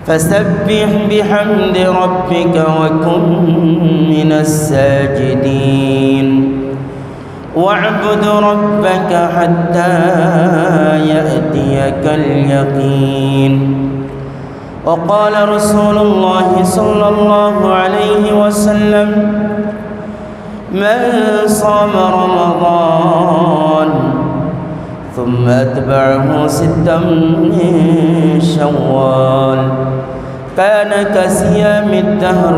فسبح بحمد ربك وكن من الساجدين واعبد ربك حتى يأتيك اليقين. وقال رسول الله صلى الله عليه وسلم: من صام رمضان ثم أتبعه ستا من شوال كان كصيام الدهر.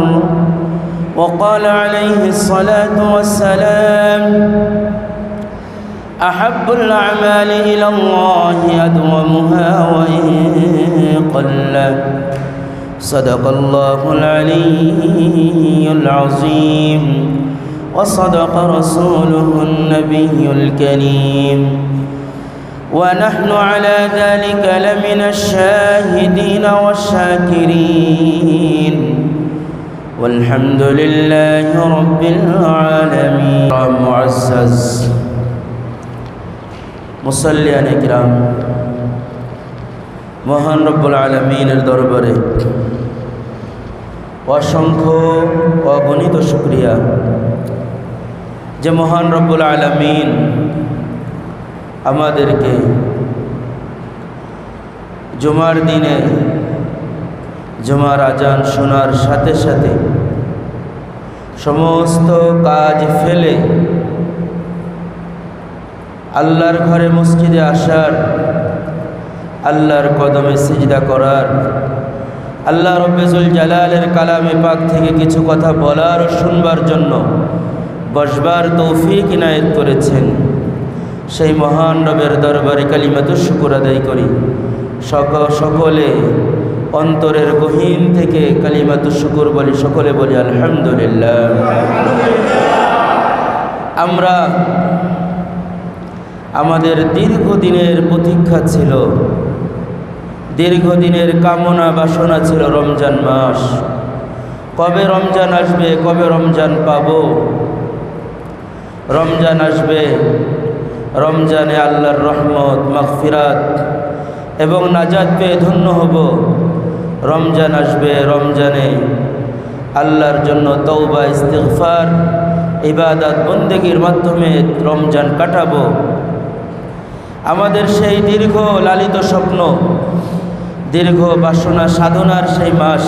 وقال عليه الصلاة والسلام: أحب الأعمال إلى الله أدومها وإن قل. صدق الله العلي العظيم وصدق رسوله النبي الكريم ونحن على ذلك لمن الشاهدين والشاكرين والحمد لله رب العالمين. معزز মুসাল্লিয়ান ইকরাম, মহান রব্বুল আলামিনের দরবারে অসংখ্য অগণিত শুকরিয়া যে মহান রব্বুল আলামিন আমাদেরকে জুমার দিনে জুমার আজান শোনার সাথে সাথে সমস্ত কাজ ফেলে আল্লাহর ঘরে মসজিদে আসার, আল্লাহর কদমে সিজদা করার, আল্লাহ রব্বুল জালালের কালামে পাক থেকে কিছু কথা বলার ও শুনবার জন্য বসবার তৌফিক ইনায়েত করেছেন। সেই মহান রবের দরবারে কালিমাতুশ শুকর আদায় করি। সকলে অন্তরের গহীন থেকে কালিমাতুশ শুকর বলি, সকলে বলি আলহামদুলিল্লাহ। আমরা আমাদের দীর্ঘদিনের প্রতীক্ষা ছিল, দীর্ঘদিনের কামনা বাসনা ছিল রমজান মাস। কবে রমজান আসবে, কবে রমজান পাব? রমজান আসবে, রমজানে আল্লাহর রহমত, মাগফিরাত এবং নাজাত পেয়ে ধন্য হব। রমজান আসবে, রমজানে আল্লাহর জন্য তওবা, ইস্তিগফার, ইবাদত, বন্দেগীর মাধ্যমে রমজান কাটাবো। আমাদের সেই দীর্ঘ লালিত স্বপ্ন, দীর্ঘ বাসনা সাধনার সেই মাস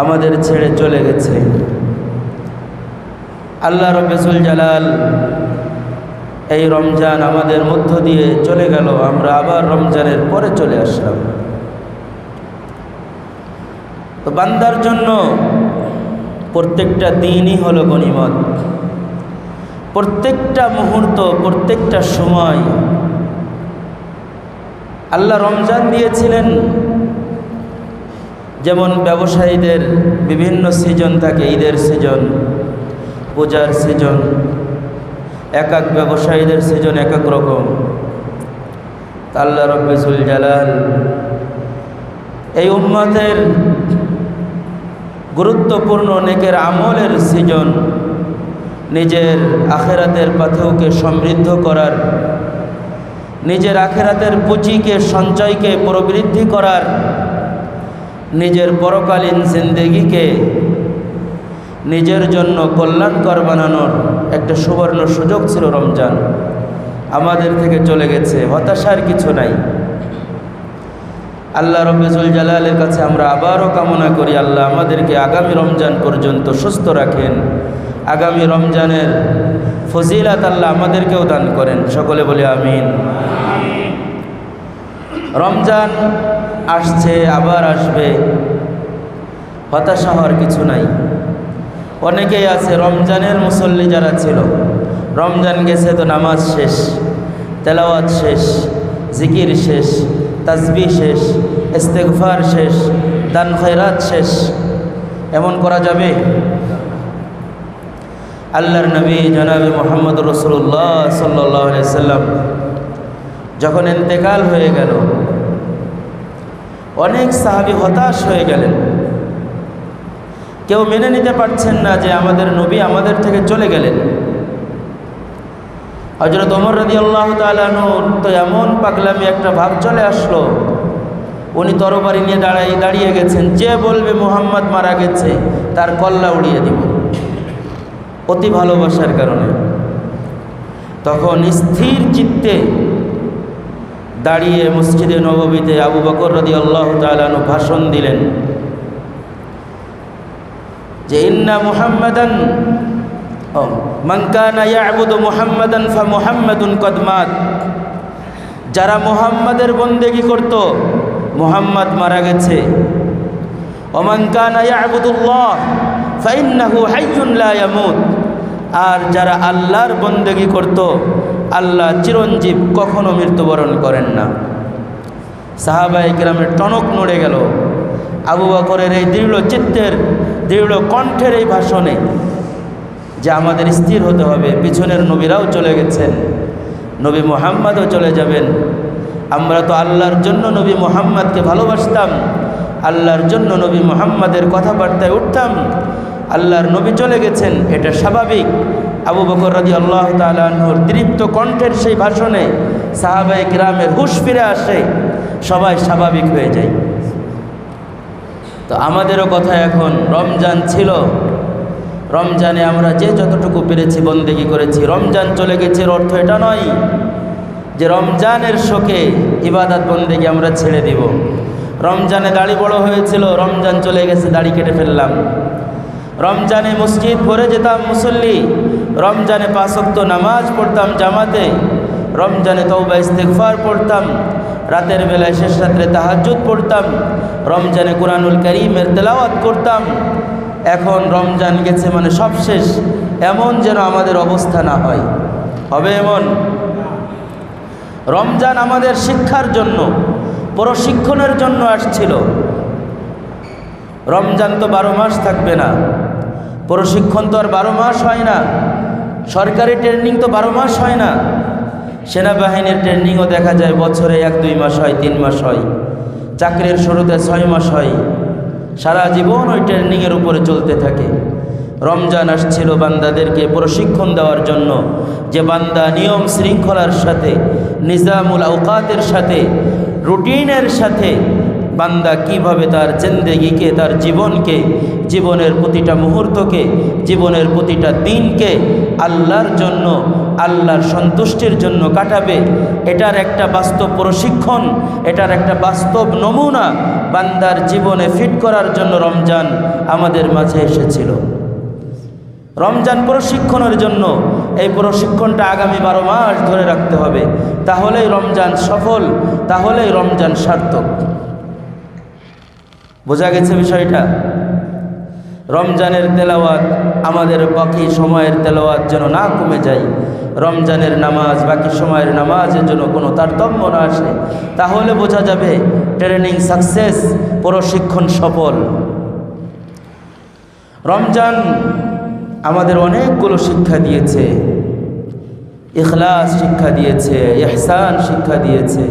আমাদের ছেড়ে চলে গেছে। আল্লাহ রব্বুল জালাল এই রমজান আমাদের মধ্য দিয়ে চলে গেল, আমরা আবার রমজানের পরে চলে আসলাম। তো বান্দার জন্য প্রত্যেকটা দিনই হলো গনিমত। প্রত্যেকটা মুহূর্ত, প্রত্যেকটা সময় আল্লাহ রমজান দিয়েছিলেন। যেমন ব্যবসায়ীদের বিভিন্ন সিজন থাকে, ঈদের সিজন, পূজার সিজন, এক এক ব্যবসায়ীদের সিজন এক এক রকম। আল্লাহ রব্বুল জালাল এই উম্মতের গুরুত্বপূর্ণ নেকের আমলের সিজন, নিজের আখেরাতের পাথেয়কে সমৃদ্ধ করার, নিজের আখেরাতের পুঁজিকে, সঞ্চয়কে প্রবৃদ্ধি করার, নিজের পরকালীন জিন্দেগিকে নিজের জন্য কল্যাণকর বানানোর একটা সুবর্ণ সুযোগ ছিল রমজান। আমাদের থেকে চলে গেছে, হতাশার কিছু নাই। আল্লাহ রব্বুল জালালের কাছে আমরা আবারও কামনা করি, আল্লাহ আমাদেরকে আগামী রমজান পর্যন্ত সুস্থ রাখেন। আগামী রমজানের ফজিলাত আল্লাহ আমাদেরকেও দান করেন। সকলে বলি আমিন। রমজান আসছে, আবার আসবে, হতাশা হওয়ার কিছু নাই। অনেকেই আছে রমজানের মুসল্লি যারা ছিল, রমজান গেছে তো নামাজ শেষ, তেলাওয়াত শেষ, জিকির শেষ, তাসবিহ শেষ, ইস্তেগফার শেষ, দান খয়রাত শেষ। এমন করা যাবে? আল্লাহর নবী জনাবে মুহাম্মদ রাসূলুল্লাহ সাল্লাল্লাহু আলাইহি সাল্লাম যখন ইন্তেকাল হয়ে গেল, অনেক সাহাবী হতাশ হয়ে গেলেন। কেউ মেনে নিতে পারছেন না যে আমাদের নবী আমাদের থেকে চলে গেলেন। হযরত ওমর রাদিয়াল্লাহু তাআলা আনহু তো এমন পাগলামি একটা ভাব চলে আসলো, উনি তরবারি নিয়ে দাঁড়িয়ে গেছেন, যে বলবে মুহাম্মদ মারা গেছে তার কল্লা উড়িয়ে দিব, অতি ভালোবাসার কারণে। তখন স্থির চিত্তে দাঁড়িয়ে মসজিদে নববীতে আবু বকর রাদিয়াল্লাহু তাআলা আনহু ভাষণ দিলেন যে ইন্না মুহাম্মাদান মান কানা ইয়াবুদু মুহাম্মাদান ফামুহাম্মাদুন কদ মাত। যারা মুহাম্মাদের বন্দেগী করত, মুহাম্মদ মারা গেছে। ওমান কানা ইয়াবুদুল্লাহ ফাইন্নাহু হাইয়ুন লা ইয়ামুত। আর যারা আল্লাহর বন্দেগী করত, আল্লাহ চিরঞ্জীব, কখনো মৃত্যুবরণ করেন না। সাহাবায়ে কেরামের টনক নড়ে গেল আবু বকরের এই দৃঢ় চিত্তের, দৃঢ় কণ্ঠের এই ভাষণে, যে আমাদের স্থির হতে হবে। পিছনের নবীরাও চলে গেছেন, নবী মুহাম্মদও চলে যাবেন। আমরা তো আল্লাহর জন্য নবী মুহাম্মদকে ভালোবাসতাম, আল্লাহর জন্য নবী মুহাম্মদের কথাবার্তায় উঠতাম। আল্লাহর নবী চলে গেছেন, এটা স্বাভাবিক। আবু বকর রাদিয়াল্লাহু তাআলা আনহুর তৃপ্ত কণ্ঠের সেই ভাষণে সাহাবায়ে কিরামের হুঁশ ফিরে আসে, সবাই স্বাভাবিক হয়ে যায়। তো আমাদেরও কথা এখন, রমজান ছিল, রমজানে আমরা যে যতটুকু পেরেছি বন্দেগী করেছি। রমজান চলে গেছে এর অর্থ এটা নয় যে রমজানের শোকে ইবাদত বন্দেগী আমরা ছেড়ে দিব। রমজানে দাড়ি বড় হয়েছিল, রমজান চলে গেছে দাড়ি কেটে ফেললাম। রমজানে মসজিদ ভরে যেতাম মুসল্লি, রমজানে 5 ওয়াক্ত নামাজ পড়তাম জামাতে, রমজানে তওবা ইস্তিগফার পড়তাম, রাতের বেলায় শেষ রাত্রে তাহাজ্জুদ পড়তাম, রমজানে কুরআনুল কারীমের তেলাওয়াত করতাম। এখন রমজান গেছে মানে সব শেষ, এমন যেন আমাদের অবস্থা না হয়। হবে এমন? রমজান আমাদের শিক্ষার জন্য, প্রশিক্ষণের জন্য আসছিল। রমজান তো 12 মাস থাকবে না, প্রশিক্ষণ তো আর 12 মাস হয় না, সরকারি ট্রেনিং তো 12 মাস হয় না, সেনাবাহিনীর ট্রেনিংও দেখা যায় বছরে 1-2 মাস হয়, 3 মাস হয়, চাকরির শুরুতে 6 মাস হয়, সারা জীবন ওই ট্রেনিংয়ের উপরে চলতে থাকে। রমজান আসছিল বান্দাদেরকে প্রশিক্ষণ দেওয়ার জন্য, যে বান্দা নিয়ম শৃঙ্খলার সাথে, নিজামুল আওকাতের সাথে, রুটিনের সাথে বান্দা কিভাবে তার জিন্দেগিকে, তার জীবনকে, জীবনের প্রতিটা মুহূর্তকে, জীবনের প্রতিটা দিনকে আল্লাহর জন্য, আল্লাহর সন্তুষ্টির জন্য কাটাবে, এটার একটা বাস্তব প্রশিক্ষণ, এটার একটা বাস্তব নমুনা বান্দার জীবনে ফিট করার জন্য রমজান আমাদের মাঝে এসেছিল। রমজান প্রশিক্ষণের জন্য, এই প্রশিক্ষণটা আগামী 12 মাস ধরে রাখতে হবে, তাহলেই রমজান সফল, তাহলেই রমজান সার্থক। বোঝা গেছে বিষয়টা? রমজানের তেলাওয়াত আমাদের বাকি সময়ের তেলাওয়াত যেন না কমে যায়, রমজানের নামাজ বাকি সময়ের নামাজের জন্য কোনো তারতম্য না আসে, তাহলে বোঝা যাবে ট্রেনিং সাকসেস, প্রশিক্ষণ সফল। রমজান আমাদের অনেকগুলো শিক্ষা দিয়েছে, ইখলাস শিক্ষা দিয়েছে, ইহসান শিক্ষা দিয়েছে,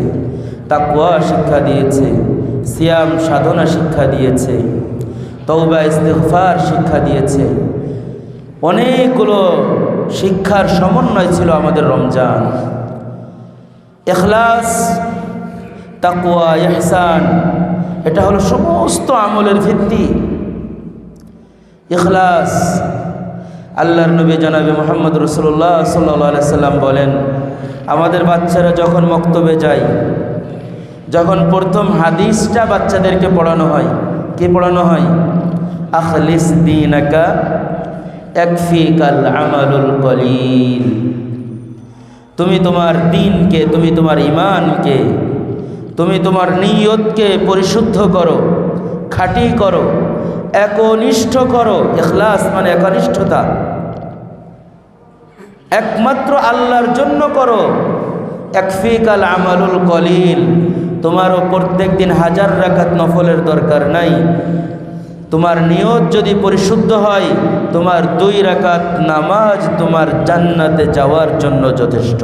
তাকওয়া শিক্ষা দিয়েছে, সিয়াম সাধনা শিক্ষা দিয়েছে, তওবা ইস্তিগফার শিক্ষা দিয়েছে। অনেকগুলো শিক্ষার সমন্বয় ছিল আমাদের রমজান। ইখলাস, তাকওয়া, ইহসান, এটা হলো সমস্ত আমলের ভিত্তি। ইখলাস, আল্লাহর নবী জনাবে মুহাম্মদ রাসূলুল্লাহ সাল্লাল্লাহু আলাইহি সাল্লাম বলেন, আমাদের বাচ্চারা যখন মক্তবে যায়, যখন প্রথম হাদিসটা বাচ্চাদেরকে পড়ানো হয়, কি পড়ানো হয়? আখলিস দীনাকা ইয়াকফিকাল আমালুল কলিল। তুমি তোমার দ্বীনকে, তুমি তোমার ঈমানকে, তুমি তোমার নিয়তকে পরিশুদ্ধ করো, খাঁটি করো, একনিষ্ঠ করো। ইখলাস মানে একনিষ্ঠতা, একমাত্র আল্লাহর জন্য করো। ইয়াকফিকাল আমালুল কলিল, তোমারও প্রত্যেক দিন 1000 রাকাত নফলের দরকার নাই। তোমার নিয়ত যদি পরিশুদ্ধ হয়, তোমার 2 রাকাত নামাজ তোমার জান্নাতে যাওয়ার জন্য যথেষ্ট।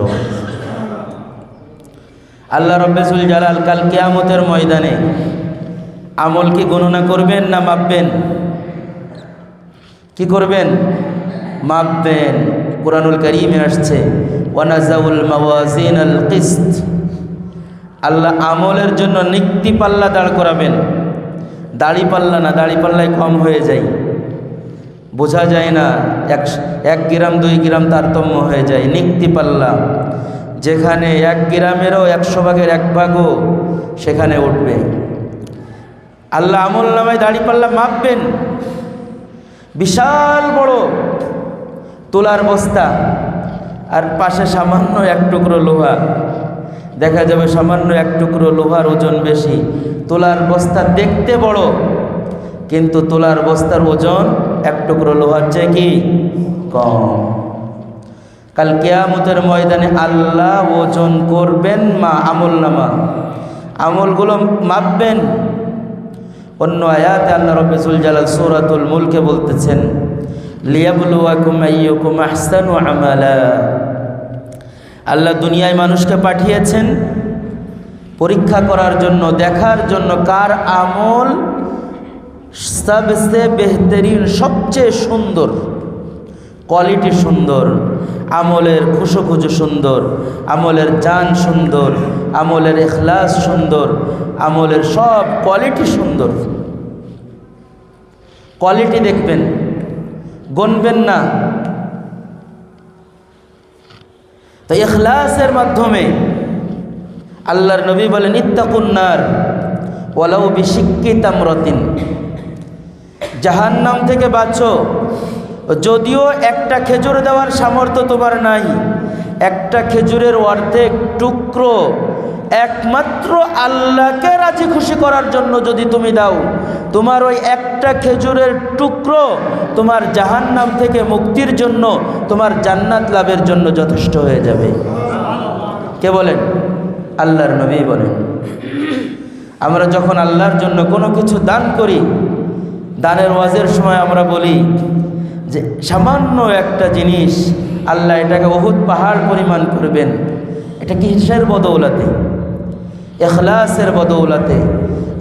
আল্লাহ রব্বুল জালাল কাল কিয়ামতের ময়দানে আমল কি গণনা করবেন না মাপবেন? কি করবেন? মাপবেন। কুরআনুল কারীমে আসছে ওয়ানাজাউল মাওয়াজিনাল কিসত, আল্লাহ আমলের জন্য নিক্তি পাল্লা দাঁড় করাবেন, দাড়ি পাল্লা না, দাড়ি পাল্লায় কম হয়ে যায়, বোঝা যায় না, 1 গ্রাম 2 গ্রাম তারতম্য হয়ে যায়। নিক্তি পাল্লা যেখানে 1 গ্রামেরও 100 ভাগের 1 ভাগও সেখানে উঠবে। আল্লাহ আমল নামায় দাড়ি পাল্লা মাপবেন, বিশাল বড় তোলার বস্তা আর পাশে সামান্য 1 টুকরো লোহা, দেখা যাবে সামান্য 1 টুকরো লোহার ওজন বেশি। তোলার বস্তা দেখতে বড়, কিন্তু তোলার বস্তার ওজন 1 টুকরো লোহার চেয়ে কি কম। কাল কিয়ামতের ময়দানে আল্লাহ ওজন করবেন আমল নামা, আমলগুলো মাপবেন। অন্য আয়াতে আল্লাহ রাব্বুল জালাল সূরাতুল মুলকে বলতেছেন, লিয়াবলুয়াকুম আইয়ুকুম আহসানু আমালা। আল্লাহ দুনিয়ায় মানুষকে পাঠিয়েছেন পরীক্ষা করার জন্য, দেখার জন্য কার আমল সবচেয়ে বেহতরিন, সবচেয়ে সুন্দর, কোয়ালিটি সুন্দর, আমলের খুশো সুন্দর, আমলের জান সুন্দর, আমলের ইখলাস সুন্দর, আমলের সব কোয়ালিটি সুন্দর। কোয়ালিটি দেখবেন, গণবেন না। তো ইখলাসের মাধ্যমে আল্লাহর নবী বলেন, ইত্তাকুন নার ওয়ালাউ বিশিক্কি তামরাতিন, জাহান্নাম থেকে বাঁচো, যদিও একটা খেজুর দেওয়ার সামর্থ্য তোমার নাই, একটা খেজুরের অর্ধেক টুকরো একমাত্র আল্লাহকে রাজি খুশি করার জন্য যদি তুমি দাও, তোমার ওই একটা খেজুরের টুকরো তোমার জাহান্নাম থেকে মুক্তির জন্য, তোমার জান্নাত লাভের জন্য যথেষ্ট হয়ে যাবে। কে বলেন? আল্লাহর নবী বলেন। আমরা যখন আল্লাহর জন্য কোনো কিছু দান করি, দানের ওয়াজের সময় আমরা বলি যে সামান্য একটা জিনিস আল্লাহ এটাকে উহুদ পাহাড় পরিমাণ করবেন। এটা কিসের বদৌলতে? ইখলাসের বদৌলতে।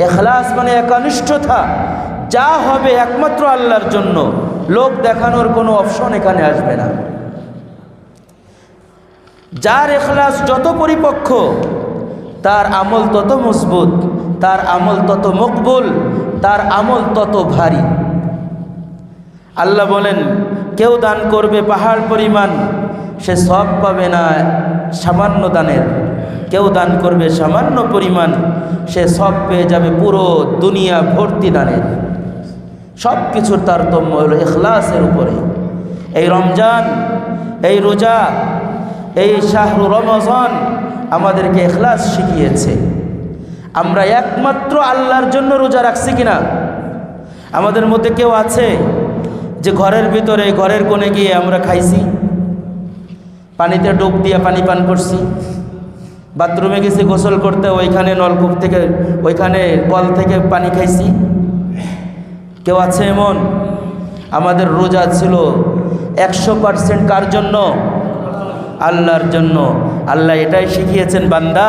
ইখলাস মানে একনিষ্ঠতা, যা হবে একমাত্র আল্লাহর জন্য, লোক দেখানোর কোনো অপশন এখানে আসবে না। যার ইখলাস যত পরিপক্ক, তার আমল তত মজবুত, তার আমল তত মকবুল, তার আমল তত ভারী। আল্লাহ বলেন, কেউ দান করবে পাহাড় পরিমাণ, সে সব পাবে না সামান্য দানের। কেউ দান করবে সামান্য পরিমাণ, সে সব পেয়ে যাবে পুরো দুনিয়া ভর্তি দানের। সব কিছুর তারতম্য হলো ইখলাসের উপরে। এই রমজান, এই রোজা, এই শাহরু রমজান আমাদেরকে ইখলাস শিখিয়েছে। আমরা একমাত্র আল্লাহর জন্য রোজা রাখছি কিনা? আমাদের মধ্যে কেউ আছে যে ঘরের ভিতরে, ঘরের কোণে গিয়ে আমরা খাইছি, পানিতে ডুব দিয়ে পানি পান করছি, বাথরুমে গেছি গোসল করতে, ওইখানে নলকূপ থেকে, ওইখানে কল থেকে পানি খাইছি? কেউ আছে এমন? আমাদের রোজা ছিল 100% কার জন্য? আল্লাহর জন্য। আল্লাহ এটাই শিখিয়েছেন, বান্দা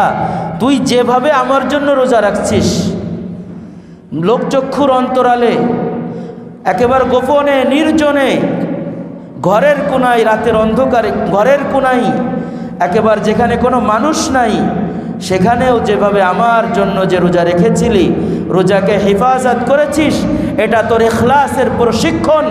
তুই যেভাবে আমার জন্য রোজা রাখছিস, লোকচক্ষুর অন্তরালে, একেবারে গোপনে, নির্জনে, ঘরের কোনায়, রাতের অন্ধকারে, ঘরের কোনায়, একেবারে যেখানে কোনো মানুষ নাই, সেখানেও যেভাবে আমার জন্য যে রোজা রেখেছিলি, রোজাকে হেফাজত করেছিস, এটা তোর ইখলাসের প্রশিক্ষণ।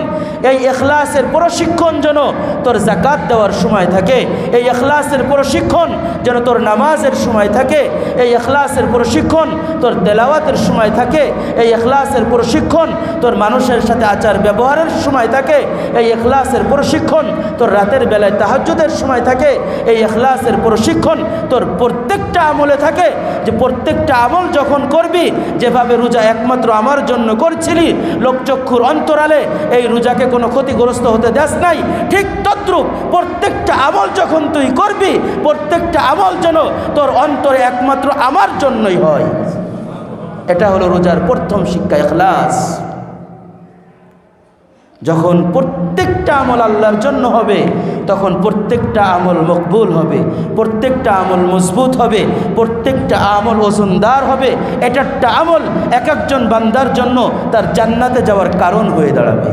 এই ইখলাসের প্রশিক্ষণ যেন তোর যাকাত দেওয়ার সময় থাকে, এই ইখলাসের প্রশিক্ষণ যেন তোর নামাজের সময় থাকে, এই ইখলাসের প্রশিক্ষণ তোর তেলাওয়াতের সময় থাকে, এই ইখলাসের প্রশিক্ষণ তোর মানুষের সাথে আচার ব্যবহারের সময় থাকে, এই ইখলাসের প্রশিক্ষণ তোর রাতের বেলায় তাহাজ্জুদের সময় থাকে, এই ইখলাসের প্রশিক্ষণ তোর প্রত্যেকটা আমলে থাকে। যে প্রত্যেকটা আমল যখন করবি, যেভাবে রোজা একমাত্র আমার জন্য করছিলি, লোকচক্ষুর অন্তরালে এই রোজাকে কোনো ক্ষতিগ্রস্ত হতে দেস নাই, ঠিক তদ্রূপ প্রত্যেকটা আমল যখন তুই করবি, প্রত্যেকটা আমল যেন তোর অন্তরে একমাত্র আমার জন্যই হয়। এটা হলো রোজার প্রথম শিক্ষা, ইখলাস। যখন প্রত্যেকটা আমল আল্লাহর জন্য হবে, তখন প্রত্যেকটা আমল মকবুল হবে, প্রত্যেকটা আমল মজবুত হবে, প্রত্যেকটা আমল ওজনদার হবে। এটা একটা আমল এক একজন বান্দার জন্য তার জান্নাতে যাওয়ার কারণ হয়ে দাঁড়াবে।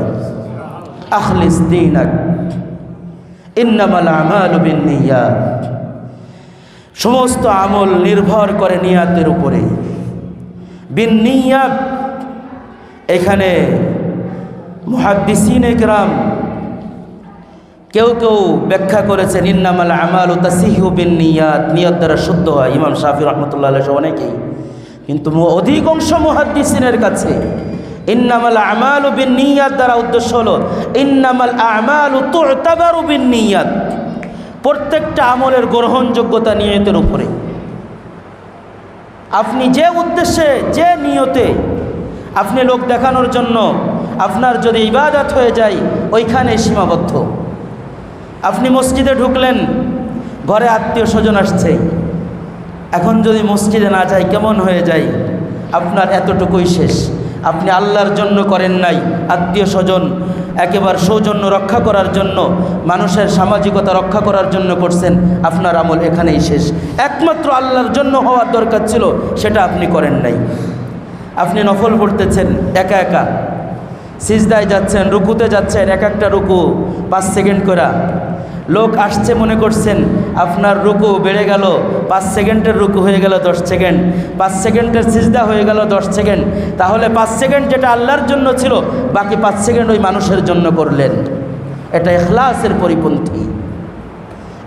আখলিস দীনাক, ইন্নামাল আমালু বিন্নিয়াত। সমস্ত আমল নির্ভর করে নিয়াতের উপরে। বিন্নিয়াত, এখানে মুহাদ্দিসিনে কিরাম কেউ কেউ ব্যাখ্যা করেছেন ইন্নামাল আমালু তাসিহু বিন্নিয়াত, নিয়ত দ্বারা শুদ্ধ হয়। ইমাম শাফি রহমতুল্লাহ আলাইহি অনেকেই, কিন্তু অধিকাংশ মুহাদ্দিসিনের কাছে ইন্নামাল আমালু বিন্নিয়াত দ্বারা উদ্দেশ্য হলো ইন্নামাল আমালু তু'তাবারু বিন্নিয়াত, প্রত্যেকটা আমলের গ্রহণযোগ্যতা নিয়তের উপরে। আপনি যে উদ্দেশ্যে, যে নিয়তে আপনি লোক দেখানোর জন্য আপনার যদি ইবাদত হয়ে যায়, ওইখানে সীমাবদ্ধ। আপনি মসজিদে ঢুকলেন, ঘরে আত্মীয় স্বজন আসছে, এখন যদি মসজিদে না যাই কেমন হয়ে যায়? আপনার এতটুকুই শেষ। আপনি আল্লাহর জন্য করেন নাই, আত্মীয় স্বজন একেবারে সৌজন্য রক্ষা করার জন্য, মানুষের সামাজিকতা রক্ষা করার জন্য করছেন, আপনার আমল এখানেই শেষ। একমাত্র আল্লাহর জন্য হওয়ার দরকার ছিল, সেটা আপনি করেন নাই। আপনি নফল পড়তেছেন একা একা, সিজদায় যাচ্ছেন, রুকুতে যাচ্ছেন, এক একটা রুকু 5 সেকেন্ড করে। লোক আসছে মনে করছেন, আপনার রুকু বেড়ে গেল, 5 সেকেন্ডের রুকু হয়ে গেল 10 সেকেন্ড, 5 সেকেন্ডের সিজদা হয়ে গেল 10 সেকেন্ড। তাহলে 5 সেকেন্ড যেটা আল্লাহর জন্য ছিল, বাকি 5 সেকেন্ড ওই মানুষের জন্য করলেন। এটা ইখলাসের পরিপন্থী।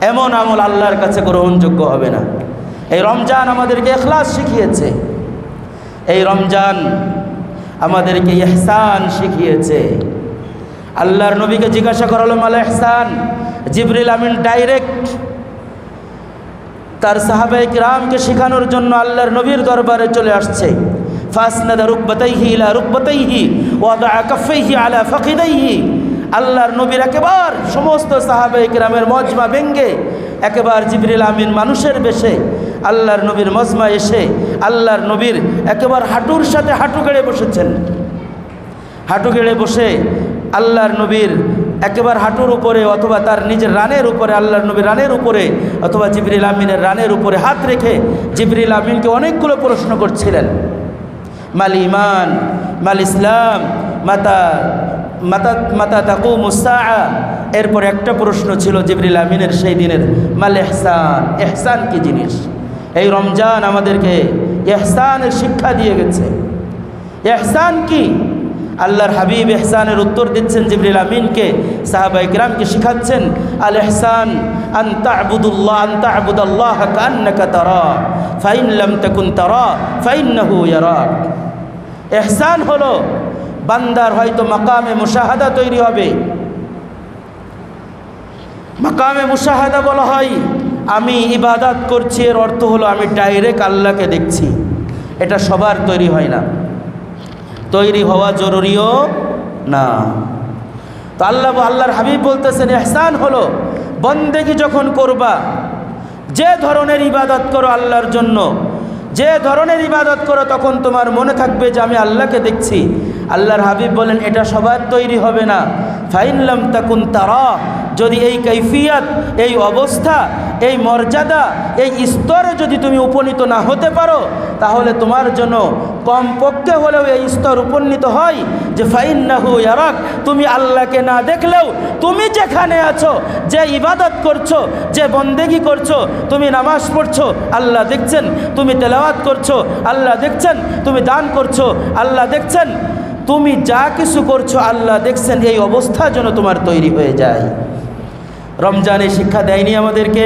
এমন আমল আল্লাহর কাছে গ্রহণযোগ্য হবে না। এই রমজান আমাদেরকে ইখলাস শিখিয়েছে, এই রমজান আমাদেরকে ইহসান শিখিয়েছে। আল্লাহর নবীকে জিজ্ঞাসা করা হলো মাল ইহসান, জিবরিল আমিন ডাইরেক্ট তার সাহাবায়ে কিরামকে শেখানোর জন্য আল্লাহর নবীর দরবারে চলে আসছে। ফাসনাদা রুকবাতাইহি ইলা রুকবাতাইহি ওয়াদা কাফাইহি আলা ফাকিদাইহি। আল্লাহর নবীর একেবারে সমস্ত সাহাবায়ে কিরামের মজমা ভেঙ্গে একেবারে জিবরিল আমিন মানুষের বেশে আল্লাহর নবীর মজমা এসে আল্লাহর নবীর একেবারে হাঁটুর সাথে হাঁটু গেড়ে বসেছেন। হাঁটু গেড়ে বসে আল্লাহর নবীর একেবারে হাঁটুর উপরে অথবা তার নিজের রানের উপরে, আল্লাহর নবীর রানের উপরে অথবা জিবরিল আমিনের রানের উপরে হাত রেখে জিবরিল আমিনকে অনেকগুলো প্রশ্ন করছিলেন। মাল ইমান, মাল ইসলাম, মাতা মাতা মাতা তাকুমুস সাআ। এরপর একটা প্রশ্ন ছিল জিবরিল আমিনের সেই দিনের, মাল ইহসান, ইহসান কি জিনিস? এই রমজান আমাদেরকে ইহসানের শিক্ষা দিয়ে গেছে। ইহসান কি? আল্লাহর হাবিব ইহসানের উত্তর দিচ্ছেন জিবরিল আমিনকে, সাহাবায়ে কিরামকে শিখাচ্ছেন, আল ইহসান আন তা'বুদাল্লাহ কাআন্নাকা তারা ফাইন লাম তাকুন তারা ফাইন্নাহু ইয়ারাক। ইহসান হলো বান্দার হয়তো মাকামে মুশাহাদা তৈরি হবে। মাকামে মুশাহাদা বলা হয় আমি ইবাদত করছি, এর অর্থ হলো আমি ডাইরেক্ট আল্লাহকে দেখছি। এটা সবার তৈরি হয় না, তৈরি হওয়া জরুরিও না। তো আল্লাহর হাবিব বলতেছেন ইহসান হলো বন্দেগী যখন করবা, যে ধরনের ইবাদত করো আল্লাহর জন্য, যে ধরনের ইবাদত করো, তখন তোমার মনে থাকবে যে আমি আল্লাহকে দেখছি। আল্লাহর হাবিব বলেন এটা সবার তৈরি হবে না। ফাইন লাম তাকুন তারা, যদি এই কৈফিয়ত, এই অবস্থা, এই মর্যাদা, এই স্তরে যদি তুমি উপনীত না হতে পারো, তাহলে তোমার জন্য কমপক্ষে হলেও এই স্তর উপনীত হয় যে ফাইন্নাহু ইয়ারাক, তুমি আল্লাহকে না দেখলেও তুমি যেখানে আছো, যে ইবাদত করছো, যে বন্দেগি করছো, তুমি নামাজ পড়ছো আল্লাহ দেখছেন, তুমি তেলাওয়াত করছো আল্লাহ দেখছেন, তুমি দান করছো আল্লাহ দেখছেন, তুমি যা কিছু করছো আল্লাহ দেখছেন। এই অবস্থা যেন তোমার তৈরি হয়ে যায়। রমজানে শিক্ষা দেয়নি আমাদেরকে?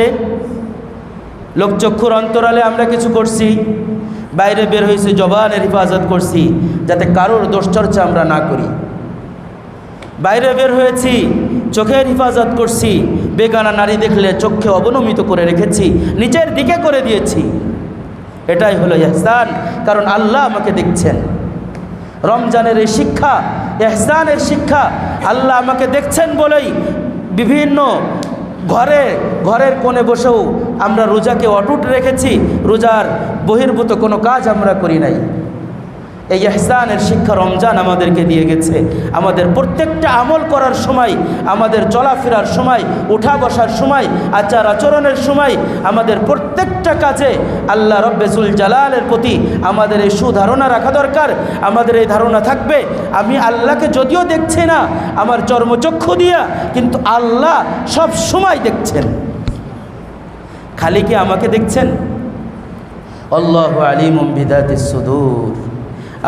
লোকচক্ষুর অন্তরালে আমরা কিছু করছি, বাইরে বের হয়েছি, জবানের হেফাজত করছি যাতে কারোর দোষচর্চা আমরা না করি। বাইরে বের হয়েছি, চোখের হেফাজত করছি, বেগানা নারী দেখলে চোখকে অবনমিত করে রেখেছি, নিচের দিকে করে দিয়েছি। এটাই হলো ইহসান, কারণ আল্লাহ আমাকে দেখছেন। রমজানের এই শিক্ষা, ইহসানের শিক্ষা, আল্লাহ আমাকে দেখছেন বলেই বিভিন্ন ঘরের কোণে বসেও আমরা রোজাকে অটুট রেখেছি, রোজার বহির্ভূত কোনো কাজ আমরা করি নাই। এই ইহসানের শিক্ষা রমজান আমাদেরকে দিয়ে গেছে। আমাদের প্রত্যেকটা আমল করার সময়, আমাদের চলাফেরার সময়, উঠা বসার সময়, আচার আচরণের সময়, আমাদের প্রত্যেকটা কাজে আল্লাহ রব্বে জুল জালালের প্রতি আমাদের এই সুধারণা রাখা দরকার। আমাদের এই ধারণা থাকবে আমি আল্লাহকে যদিও দেখছি না আমার চর্মচক্ষু দিয়া, কিন্তু আল্লাহ সব সময় দেখছেন। খালি কি আমাকে দেখছেন? আল্লাহু আলিমুম বিদাতিস সুদূর।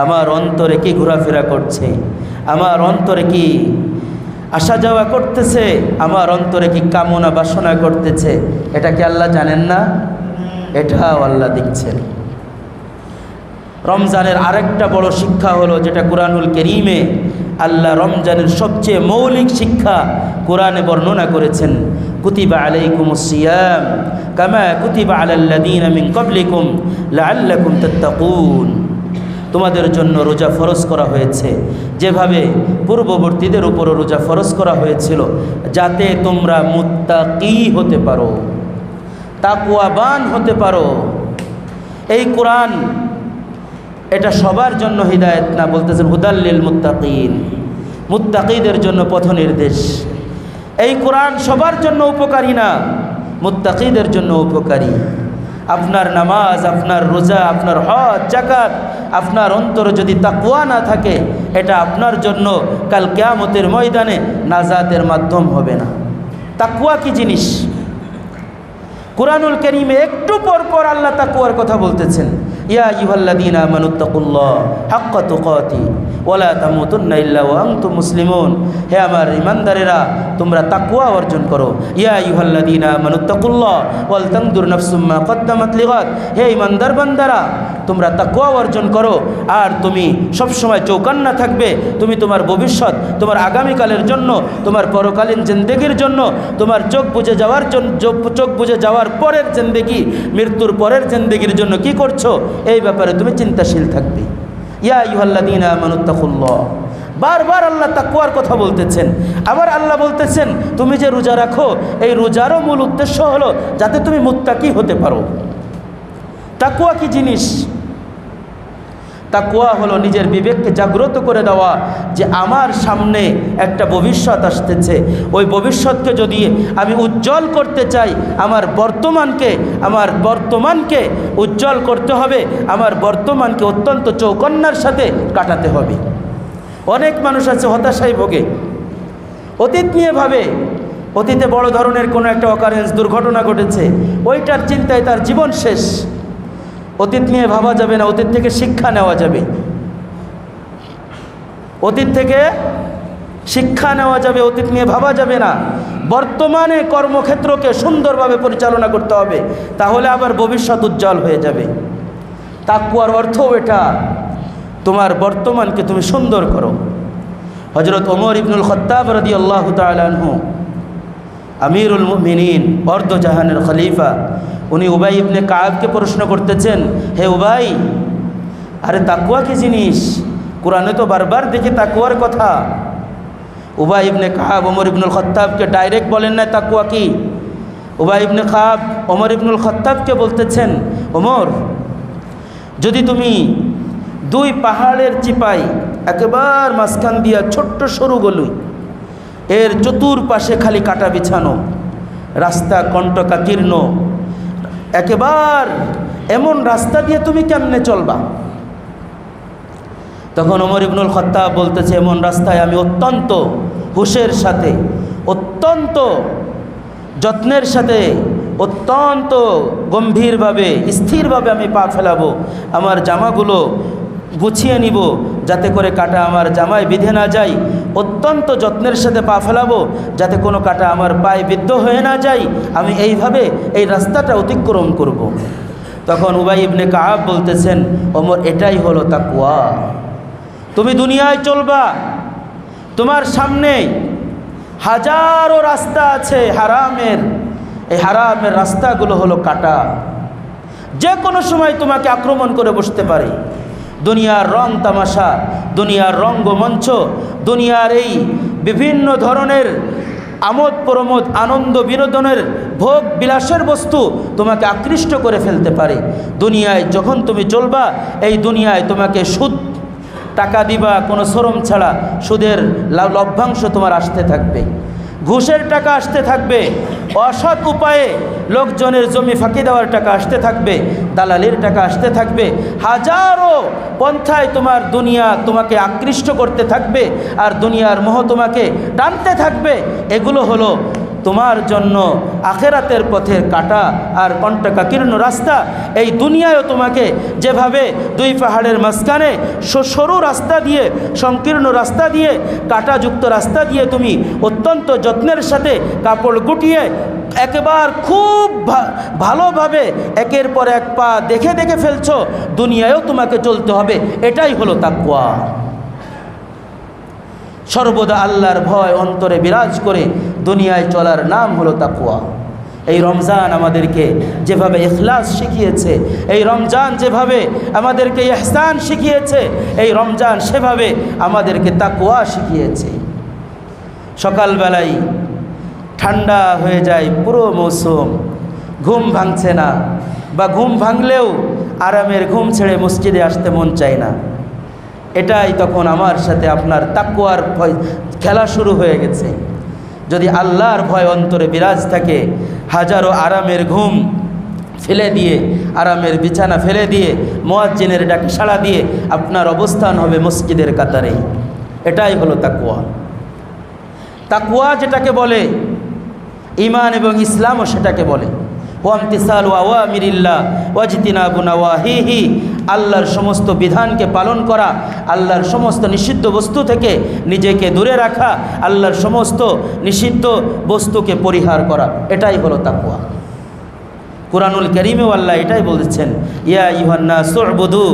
আমার অন্তরে কি ঘোরাফেরা করছে, আমার অন্তরে কি আসা যাওয়া করতেছে, আমার অন্তরে কি কামনা বাসনা করতেছে, এটা কি আল্লাহ জানেন না? এটাও আল্লাহ দেখছেন। রমজানের আরেকটা বড় শিক্ষা হলো, যেটা কুরআনুল কারীমে আল্লাহ রমজানের সবচেয়ে মৌলিক শিক্ষা কোরআনে বর্ণনা করেছেন। কুতিবা আলাইকুমুস সিয়াম কামা কুতিবা আলাল্লাযীনা মিন ক্বাবলিকুম লাআল্লাকুম তাত্তাকুন। তোমাদের জন্য রোজা ফরজ করা হয়েছে যেভাবে পূর্ববর্তীদের উপরও রোজা ফরজ করা হয়েছিল, যাতে তোমরা মুত্তাকি হতে পারো, তাকওয়াবান হতে পারো। এই কোরআন এটা সবার জন্য হিদায়াত না, বলতেছেন হুদাল্লিল মুত্তাকিন, মুত্তাকিদের জন্য পথ নির্দেশ। এই কোরআন সবার জন্য উপকারী না, মুত্তাকিদের জন্য উপকারী। আপনার নামাজ, আপনার রোজা, আপনার হজ, যাকাত, আপনার অন্তরে যদি তাকওয়া না থাকে, এটা আপনার জন্য কাল কিয়ামতের ময়দানে নাজাতের মাধ্যম হবে না। তাকওয়া কি জিনিস? কুরআনুল কারীমে একটু পর পর আল্লাহ তাকওয়ার কথা বলতেছেন। ইয়া আইয়ুহাল্লাযীনা আমানুত্তাকুল্লাহ হাক্কা তুকাতি ওয়া লা তামুতুন্না ইল্লা ওয়া আনতুম মুসলিমুন। হে আমার ঈমানদারেরা, তোমরা তাকওয়া অর্জন করো। ইয়া আইয়ুহাল্লাযীনা আমানুত্তাকুল্লাহ ওয়াল তানজুর নাফসুম মা কদ্দামাত লিগাদ। হে ঈমানদার বান্দারা, তোমরা তাকওয়া অর্জন করো, আর তুমি সবসময় চৌকান্না থাকবে। তুমি তোমার ভবিষ্যৎ, তোমার আগামীকালের জন্য, তোমার পরকালীন জিন্দেগির জন্য, তোমার চোখ বুজে যাওয়ার জন্য, চোখ বুজে যাওয়ার পরের জিন্দেগি, মৃত্যুর পরের জিন্দেগির জন্য কি করছো, এই ব্যাপারে তুমি চিন্তাশীল থাকবে। ইয়া আইয়ুহাল্লাযীনা আমানুত্তাকুল্লাহ, বারবার আল্লাহ তাকওয়ার কথা বলতেছেন। আবার আল্লাহ বলতেছেন, তুমি যে রোজা রাখো, এই রোজারও মূল উদ্দেশ্য হলো যাতে তুমি মুত্তাকি হতে পারো। তাকওয়া কি জিনিস? তাকওয়া হলো নিজের বিবেককে জাগ্রত করে দেওয়া, যে আমার সামনে একটা ভবিষ্যৎ আসতেছে, ওই ভবিষ্যৎকে যদি আমি উজ্জ্বল করতে চাই, আমার বর্তমানকে উজ্জ্বল করতে হবে, আমার বর্তমানকে অত্যন্ত চৌকন্নার সাথে কাটাতে হবে। অনেক মানুষ আছে হতাশায় ভোগে, অতীত নিয়ে ভাবে, অতীতে বড় ধরনের কোনো একটা অকারেন্স, দুর্ঘটনা ঘটেছে, ওইটার চিন্তায় তার জীবন শেষ। অতীত নিয়ে ভাবা যাবে না, অতীত থেকে শিক্ষা নেওয়া যাবে, অতীত থেকে শিক্ষা নেওয়া যাবে, অতীত নিয়ে ভাবা যাবে না। বর্তমানে কর্মক্ষেত্রকে সুন্দরভাবে পরিচালনা করতে হবে, তাহলে আবার ভবিষ্যৎ উজ্জ্বল হয়ে যাবে। তাকওয়ার অর্থও এটা, তোমার বর্তমানকে তুমি সুন্দর করো। হযরত ওমর ইবনুল খাত্তাব রাদিয়াল্লাহু তাআলা আনহু, আমিরুল মুমিনিন, অর্ধজাহানের খলিফা, উনি উবাই ইবনে কাবকে প্রশ্ন করতেছেন, হে উবাই, আরে তাকওয়া কি জিনিস? কোরআনে তো বারবার দেখি তাকওয়ার কথা। উবাই ইবনে কাব ওমর ইবনুল খাত্তাবকে ডাইরেক্ট বলেন না তাকওয়া কি। উবাই ইবনে কাব ওমর ইবনুল খাত্তাবকে বলতেছেন, ওমর, যদি তুমি দুই পাহাড়ের চিপাই একেবারে মাঝখান দিয়া ছোট্ট সরু গলি, এর চতুর্পাশে খালি কাটা বিছানো, রাস্তা কণ্টকাকীর্ণ, একেবারে এমন রাস্তা দিয়ে তুমি কেমনে চলবা? তখন ওমর ইবনুল খাত্তাব বলতেছে, এমন রাস্তায় আমি অত্যন্ত হুশের সাথে, অত্যন্ত যত্নের সাথে, অত্যন্ত গম্ভীরভাবে, স্থিরভাবে আমি পা ফেলাবো, আমার জামাগুলো গুছিয়ে নিব যাতে করে কাটা আমার জামায় বিঁধে না যায়, অত্যন্ত যত্নের সাথে পা ফেলাবো যাতে কোনো কাটা আমার পায়ে বিদ্ধ হয়ে না যায়, আমি এইভাবে এই রাস্তাটা অতিক্রম করব। তখন উবাই ইবনে কাব বলতেছেন, ওমর, এটাই হলো তাকওয়া। তুমি দুনিয়ায় চলবা, তোমার সামনে হাজারো রাস্তা আছে হারামের, এই হারামের রাস্তাগুলো হলো কাটা, যে কোনো সময় তোমাকে আক্রমণ করে বসতে পারে। দুনিয়ার রং তামাশা, দুনিয়ার রঙ্গমঞ্চ, দুনিয়ার এই বিভিন্ন ধরনের আমোদ প্রমোদ, আনন্দ বিনোদনের ভোগ বিলাসের বস্তু তোমাকে আকৃষ্ট করে ফেলতে পারে। দুনিয়ায় যখন তুমি চলবা, এই দুনিয়ায় তোমাকে সুদ টাকা দিবা কোনো শরম ছাড়া, সুদের লভ্যাংশ তোমার আসতে থাকবে, ঘুষের টাকা আসতে থাকবে, অসৎ উপায়ে লোকজনের জমি ফাঁকি দেওয়ার টাকা আসতে থাকবে, দালালির টাকা আসতে থাকবে, হাজারো পন্থায় তোমার দুনিয়া তোমাকে আকৃষ্ট করতে থাকবে, আর দুনিয়ার মোহ তোমাকে টানতে থাকবে। এগুলো হলো তোমার জন্য আখেরাতের পথের কাটা আর কণ্টকাকীর্ণ রাস্তা। এই দুনিয়ায়ও তোমাকে যেভাবে দুই পাহাড়ের মাঝখানে সরু রাস্তা দিয়ে, সংকীর্ণ রাস্তা দিয়ে, কাঁটাযুক্ত রাস্তা দিয়ে তুমি অত্যন্ত যত্নের সাথে কাপড় গুটিয়ে একেবার খুব ভালোভাবে একের পর এক পা দেখে দেখে ফেলছো, দুনিয়ায়ও তোমাকে চলতে হবে। এটাই হলো তাকওয়া। সর্বদা আল্লাহর ভয় অন্তরে বিরাজ করে দুনিয়ায় চলার নাম হলো তাকওয়া। এই রমজান আমাদেরকে যেভাবে ইখলাস শিখিয়েছে, এই রমজান যেভাবে আমাদেরকে ইহসান শিখিয়েছে, এই রমজান সেভাবে আমাদেরকে তাকওয়া শিখিয়েছে। সকালবেলায় ঠান্ডা হয়ে যায় পুরো মৌসুম, ঘুম ভাঙছে না, বা ঘুম ভাঙলেও আরামের ঘুম ছেড়ে মসজিদে আসতে মন চায় না। এটাই তখন আমার সাথে আপনার তাকওয়ার ভয় খেলা শুরু হয়ে গেছে। যদি আল্লাহর ভয় অন্তরে বিরাজ থাকে, হাজারো আরামের ঘুম ফেলে দিয়ে, আরামের বিছানা ফেলে দিয়ে, মুয়াজ্জিনের ডাকে সাড়া দিয়ে আপনার অবস্থান হবে মসজিদের কাতারে। এটাই হলো তাকওয়া। তাকওয়া যেটাকে বলে, ঈমান এবং ইসলামও সেটাকে বলে। ওয়ামতিসালু আওয়ামিরিল্লাহ ওয়াজতিনাবু নাওয়াহিহি, আল্লাহর সমস্ত বিধানকে পালন করা, আল্লাহর সমস্ত নিষিদ্ধ বস্তু থেকে নিজেকে দূরে রাখা, আল্লাহর সমস্ত নিষিদ্ধ বস্তুকে পরিহার করা, এটাই হলো তাকওয়া। কুরআনুল কারীমেও আল্লাহ এটাই বলেছেন, ইয়া আইয়ুহান নাসু উবুদু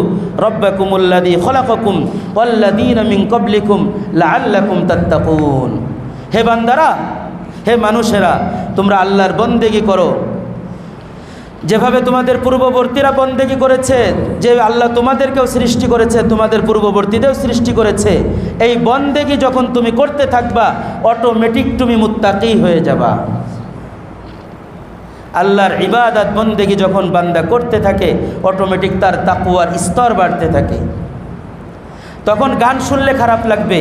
রাব্বাকুমুল্লাযী খলাকাকুম ওয়াল্লাযীনা মিন ক্বাবলিকুম লাআল্লাকুম তাত্তাকুন। হে বান্দারা, হে মানুষেরা, তোমরা আল্লাহর বন্দেগী করো যেভাবে তোমাদের পূর্ববর্তীরা বন্দেগী করেছে। যে আল্লাহ তোমাদেরকেও সৃষ্টি করেছে, তোমাদের পূর্ববর্তীদেরও সৃষ্টি করেছে। এই বন্দেগী যখন তুমি করতে থাকবা, অটোমেটিক তুমি মুত্তাকি হয়ে যাবা। আল্লাহর ইবাদত বন্দেগী যখন বান্দা করতে থাকে, অটোমেটিক তার তাকওয়ার স্তর বাড়তে থাকে। তখন গান শুনলে খারাপ লাগবে,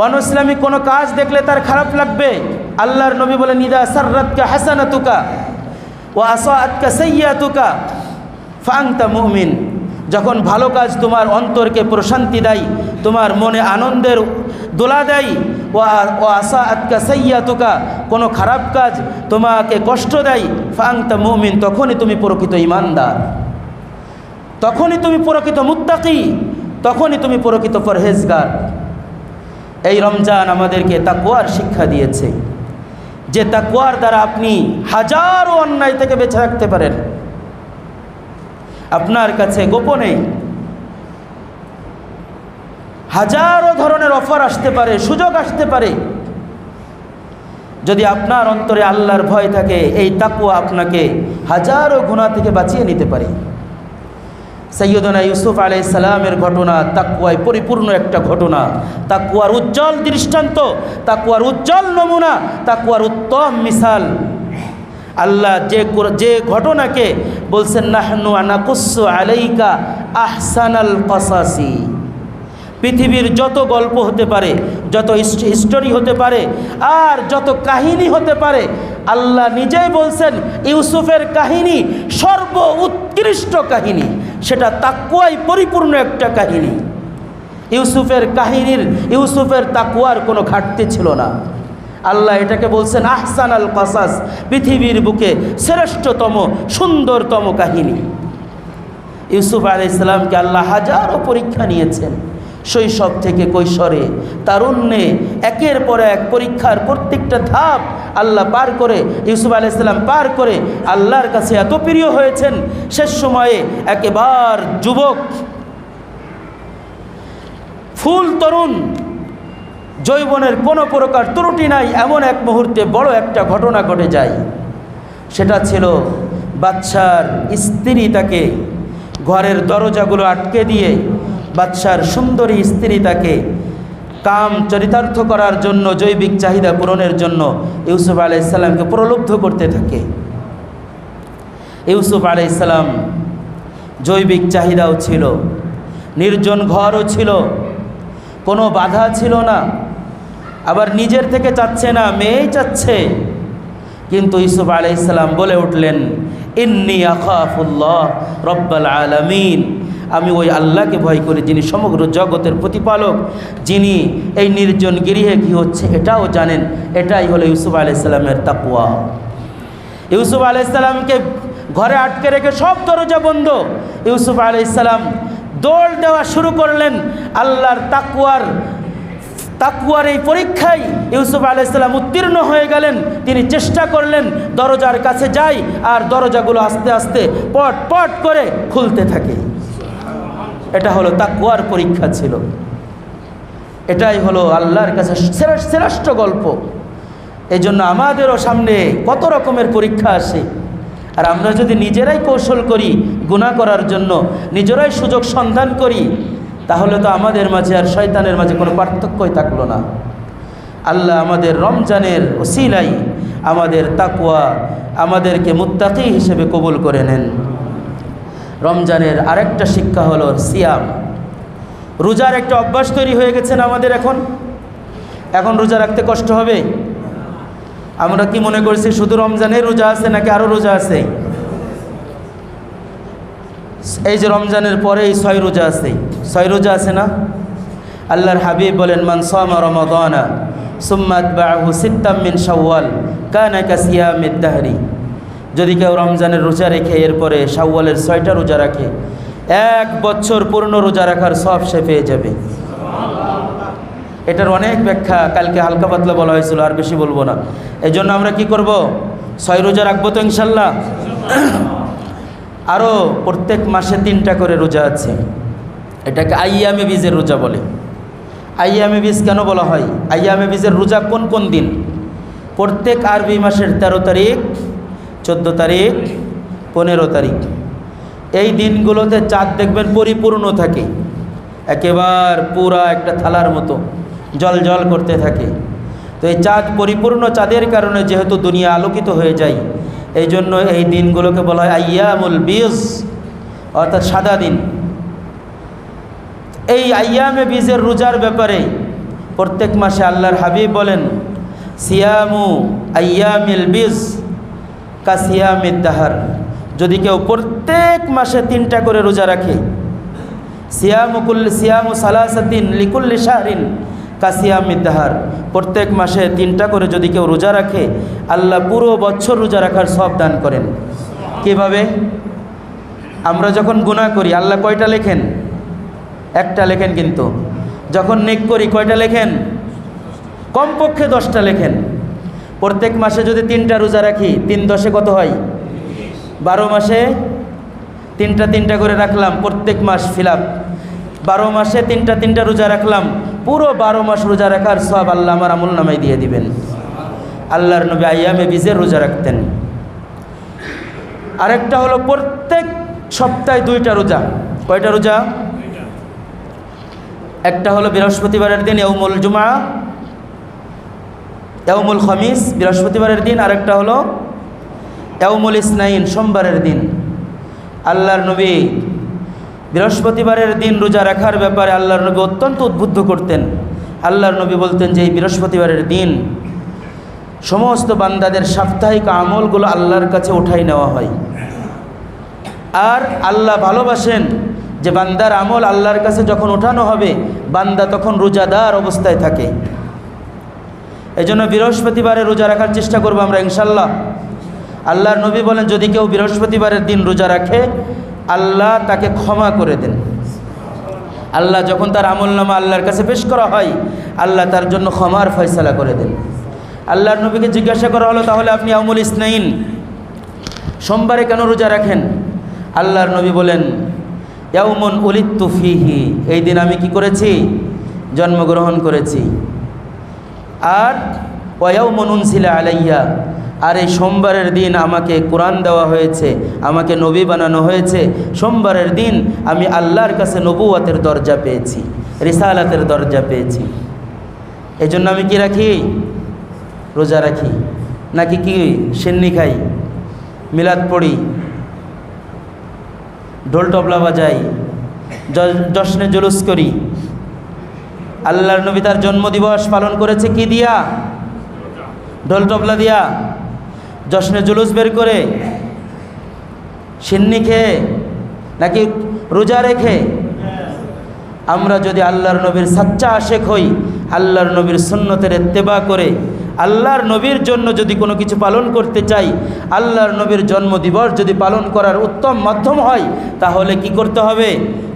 অনইসলামিক কোনো কাজ দেখলে তার খারাপ লাগবে। আল্লাহর নবী বলেন, ইদা সাররাতকা হাসানাতুকা ওয়া আসাআতকা সাইয়্যাতুকা ফাআনতা মুমিন। যখন ভালো কাজ তোমার অন্তরকে প্রশান্তি দেয়, তোমার মনে আনন্দের দোলা দেয়, ওয়া আসাআতকা সাইয়্যাতুকা, কোনো খারাপ কাজ তোমাকে কষ্ট দেয়, ফাআনতা মুমিন, তখনই তুমি প্রকৃত ঈমানদার, তখনই তুমি প্রকৃত মুত্তাকি, তখনই তুমি প্রকৃত পরহেজগার। এই রমজান আমাদেরকে তাকওয়ার শিক্ষা দিয়েছে, যে তাকওয়ার দ্বারা আপনি হাজারো অন্যায় থেকে বেঁচে রাখতে পারেন। আপনার কাছে গোপনে হাজারো ধরনের অফার আসতে পারে, সুযোগ আসতে পারে। যদি আপনার অন্তরে আল্লাহর ভয় থাকে, এই তাকওয়া আপনাকে হাজারো গুনাহ থেকে বাঁচিয়ে নিতে পারে। সৈয়দনা ইউসুফ আলাইহিস সালামের ঘটনা তাকওয়ায় পরিপূর্ণ একটা ঘটনা, তাকওয়ার উজ্জ্বল দৃষ্টান্ত, তাকওয়ার উজ্জ্বল নমুনা, তাকওয়ার উত্তম মিসাল। আল্লাহ যে ঘটনাকে বলছেন, নাহনু নাকুসসু আলাইকা আহসানাল কসাসি, পৃথিবীর যত গল্প হতে পারে, যত হিস্টোরি হতে পারে, আর যত কাহিনী হতে পারে, আল্লাহ নিজেই বলছেন ইউসুফের কাহিনী সর্ব উৎকৃষ্ট কাহিনী, সেটা তাকওয়ায় পরিপূর্ণ একটা কাহিনী। ইউসুফের তাকওয়ার কোনো ঘাটতি ছিল না। আল্লাহ এটাকে বলছেন আহসানাল কসাস, পৃথিবীর বুকে শ্রেষ্ঠতম সুন্দরতম কাহিনী। ইউসুফ আলাইহিস সালামকে আল্লাহ হাজারো পরীক্ষা নিয়েছেন, শৈশব থেকে কৈশোরে, তারুণ্যে, একের পর এক পরীক্ষার প্রত্যেকটা ধাপ আল্লাহ পার করে, ইউসুফ আলাইহিস সালাম পার করে আল্লাহর কাছে এত প্রিয় হয়েছেন। শেষ সময়ে একেবারে যুবক, ফুল তরুণ, যৌবনের কোনো প্রকার ত্রুটি নাই, এমন এক মুহূর্তে বড় একটা ঘটনা ঘটে যায়। সেটা ছিল বাদশার স্ত্রী তাকে ঘরের দরজাগুলো আটকে দিয়ে, বাদশার সুন্দরী স্ত্রী তাকে কাম চরিতার্থ করার জন্য, জৈবিক চাহিদা পূরণের জন্য ইউসুফ আলাইহিস সালামকে প্রলুব্ধ করতে থাকে। ইউসুফ আলাইহিস সালাম জৈবিক চাহিদাও ছিল, নির্জন ঘরও ছিল, কোনো বাধা ছিল না, আবার নিজের থেকে চাচ্ছে না, মেয়েই চাচ্ছে। কিন্তু ইউসুফ আলাইহিস সালাম বলে উঠলেন, ইন্নী আখাফুল্লাহ রব্বাল আলামিন, আমি ওই আল্লাহকে ভয় করি যিনি সমগ্র জগতের প্রতিপালক, যিনি এই নির্জন গৃহে কী হচ্ছে এটাও জানেন। এটাই হলো ইউসুফ আলাইহিস সালামের তাকওয়া। ইউসুফ আলাইহিস সালামকে ঘরে আটকে রেখে সব দরজা বন্ধ, ইউসুফ আলাইহিস সালাম দৌড় দেওয়া শুরু করলেন। আল্লাহর তাকওয়ার এই পরীক্ষায় ইউসুফ আলাইহিস সালাম উত্তীর্ণ হয়ে গেলেন। তিনি চেষ্টা করলেন দরজার কাছে যাই, আর দরজাগুলো আস্তে আস্তে পট পট করে খুলতে থাকে। এটা হলো তাকওয়ার পরীক্ষা ছিল। এটাই হলো আল্লাহর কাছে শ্রেষ্ঠ গল্প। এই জন্য আমাদেরও সামনে কত রকমের পরীক্ষা আসে, আর আমরা যদি নিজেরাই কৌশল করি গুনাহ করার জন্য, নিজেরাই সুযোগ সন্ধান করি, তাহলে তো আমাদের মাঝে আর শয়তানের মাঝে কোনো পার্থক্যই থাকলো না। আল্লাহ আমাদের রমজানের ওসিলাই আমাদের তাকওয়া, আমাদেরকে মুত্তাকি হিসেবে কবুল করে নেন। রমজানের আরেকটা শিক্ষা হলো সিয়াম। রোজার একটা অভ্যাস তৈরি হয়ে গেছে না আমাদের। এখন রোজা রাখতে কষ্ট হবে। আমরা কি মনে করছি শুধু রমজানের রোজা আছে, নাকি আরও রোজা আছে? এই যে রমজানের পরে এই 6 রোজা আছে, 6 রোজা আছে না? আল্লাহর হাবিব বলেন, মান সামা রমাদানা সুম্মা আতবাআহু সিত্তাম মিন শাওয়াল কানা কাসিয়ামিদ দাহরি। যদি কেউ রমজানের রোজা রেখে এরপরে শাওয়ালের 6টা রোজা রাখে, 1 বছর পূর্ণ রোজা রাখার সব সে পেয়ে যাবে। এটার অনেক ব্যাখ্যা কালকে হালকা পাতলা বলা হয়েছিল, আর বেশি বলবো না। এই জন্য আমরা কি করব? 6 রোজা রাখবো তো ইনশাল্লাহ। আরও প্রত্যেক মাসে 3টা করে রোজা আছে। এটাকে আইয়ামে বীজের রোজা বলে। আইয়ামে বীজ কেন বলা হয়? আইয়ামে বীজের রোজা কোন কোন দিন? প্রত্যেক আরবি মাসের 13 তারিখ, 14 তারিখ, 15 তারিখ। এই দিনগুলোতে চাঁদ দেখবেন পরিপূর্ণ থাকে, একেবারে পুরা একটা থালার মতো জল জল করতে থাকে। তো এই চাঁদ পরিপূর্ণ চাঁদের কারণে যেহেতু দুনিয়া আলোকিত হয়ে যায়, এই জন্য এই দিনগুলোকে বলা হয় আইয়ামুল বীজ, অর্থাৎ সাদা দিন। এই আইয়ামে বীজের রোজার ব্যাপারে প্রত্যেক মাসে আল্লাহর হাবিব বলেন, সিয়ামু আইয়ামিল বীজ কা সিয়ামিদ দাহর। যদি কেউ প্রত্যেক মাসে 3টা করে রোজা রাখে, সিয়ামু সালাসাতিন লিকুল্লি শাহরিন কা সিয়ামিদ দাহর। প্রত্যেক মাসে 3টা করে যদি কেউ রোজা রাখে, আল্লাহ পুরো বছর রোজা রাখার সব দান করেন। কিভাবে? আমরা যখন গুনাহ করি আল্লাহ কয়টা লেখেন? 1টা লেখেন, কিন্তু যখন নেক করি কয়টা লেখেন? কমপক্ষে 10টা লেখেন। প্রত্যেক মাসে যদি 3টা রোজা রাখি, 3 10 কত হয়? 12 মাসে 3টা করে রাখলাম, প্রত্যেক মাস ফিলাপ। 12 মাসে 3টা রোজা রাখলাম, পুরো 12 মাস রোজা রাখার সব আল্লাহ আমার আমল নামায় দিয়ে দিবেন। আল্লাহর নবী আইয়ামে বীজের রোজা রাখতেন। আরেকটা হলো প্রত্যেক সপ্তাহে 2টা রোজা। কয়টা রোজা? একটা হলো বৃহস্পতিবারের দিন ইয়াউমুল জুমআ, ইয়াউমুল খামিস বৃহস্পতিবারের দিন, আরেকটা হলো ইয়াউমুল ইসনাইন সোমবারের দিন। আল্লাহর নবী বৃহস্পতিবারের দিন রোজা রাখার ব্যাপারে আল্লাহর নবী অত্যন্ত উদ্বুদ্ধ করতেন। আল্লাহর নবী বলতেন যে এই বৃহস্পতিবারের দিন সমস্ত বান্দাদের সাপ্তাহিক আমলগুলো আল্লাহর কাছে উঠাই নেওয়া হয়। আর আল্লাহ ভালোবাসেন যে বান্দার আমল আল্লাহর কাছে যখন উঠানো হবে, বান্দা তখন রোজাদার অবস্থায় থাকে। এই জন্য বৃহস্পতিবারে রোজা রাখার চেষ্টা করবো আমরা ইনশাল্লাহ। আল্লাহর নবী বলেন, যদি কেউ বৃহস্পতিবারের দিন রোজা রাখে, আল্লাহ তাকে ক্ষমা করে দেন। আল্লাহ যখন তার আমলনামা আল্লাহর কাছে পেশ করা হয়, আল্লাহ তার জন্য ক্ষমার ফয়সালা করে দেন। আল্লাহর নবীকে জিজ্ঞাসা করা হলো, তাহলে আপনি ইয়াউমুল ইসনাইন সোমবারে কেন রোজা রাখেন? আল্লাহর নবী বলেন, ইয়াউমুন উলিদতু ফীহি, এই দিন আমি কি করেছি? জন্মগ্রহণ করেছি। আর ওয়া ইয়াউমুন উনজিলা আলাইয়া, আর এই সোমবারের দিন আমাকে কোরআন দেওয়া হয়েছে, আমাকে নবী বানানো হয়েছে। সোমবারের দিন আমি আল্লাহর কাছে নবুয়তের দরজা পেয়েছি, রিসালাতের দরজা পেয়েছি। এই জন্য আমি কি রাখি? রোজা রাখি। নাকি কি সিন্নি খাই, মিলাদ পড়ি, ঢোল তবলা বাজাই, জশ্নে জুলুস করি। আল্লাহর নবী তার জন্মদিবস পালন করেছে কি দিয়া? ঢোল তবলা দিয়া, জশ্নে জুলুস বের করে, সিন্নি খেয়ে, নাকি রোজা রেখে আমরা যদি আল্লাহর নবীর সাচ্চা আশেক হই, আল্লাহর নবীর সুন্নতের ইত্তেবা করে আল্লাহর নবীর জন্য যদি কোনো কিছু পালন করতে চাই, আল্লাহর নবীর জন্মদিবস যদি পালন করার উত্তম মাধ্যম হয়, তাহলে কি করতে হবে?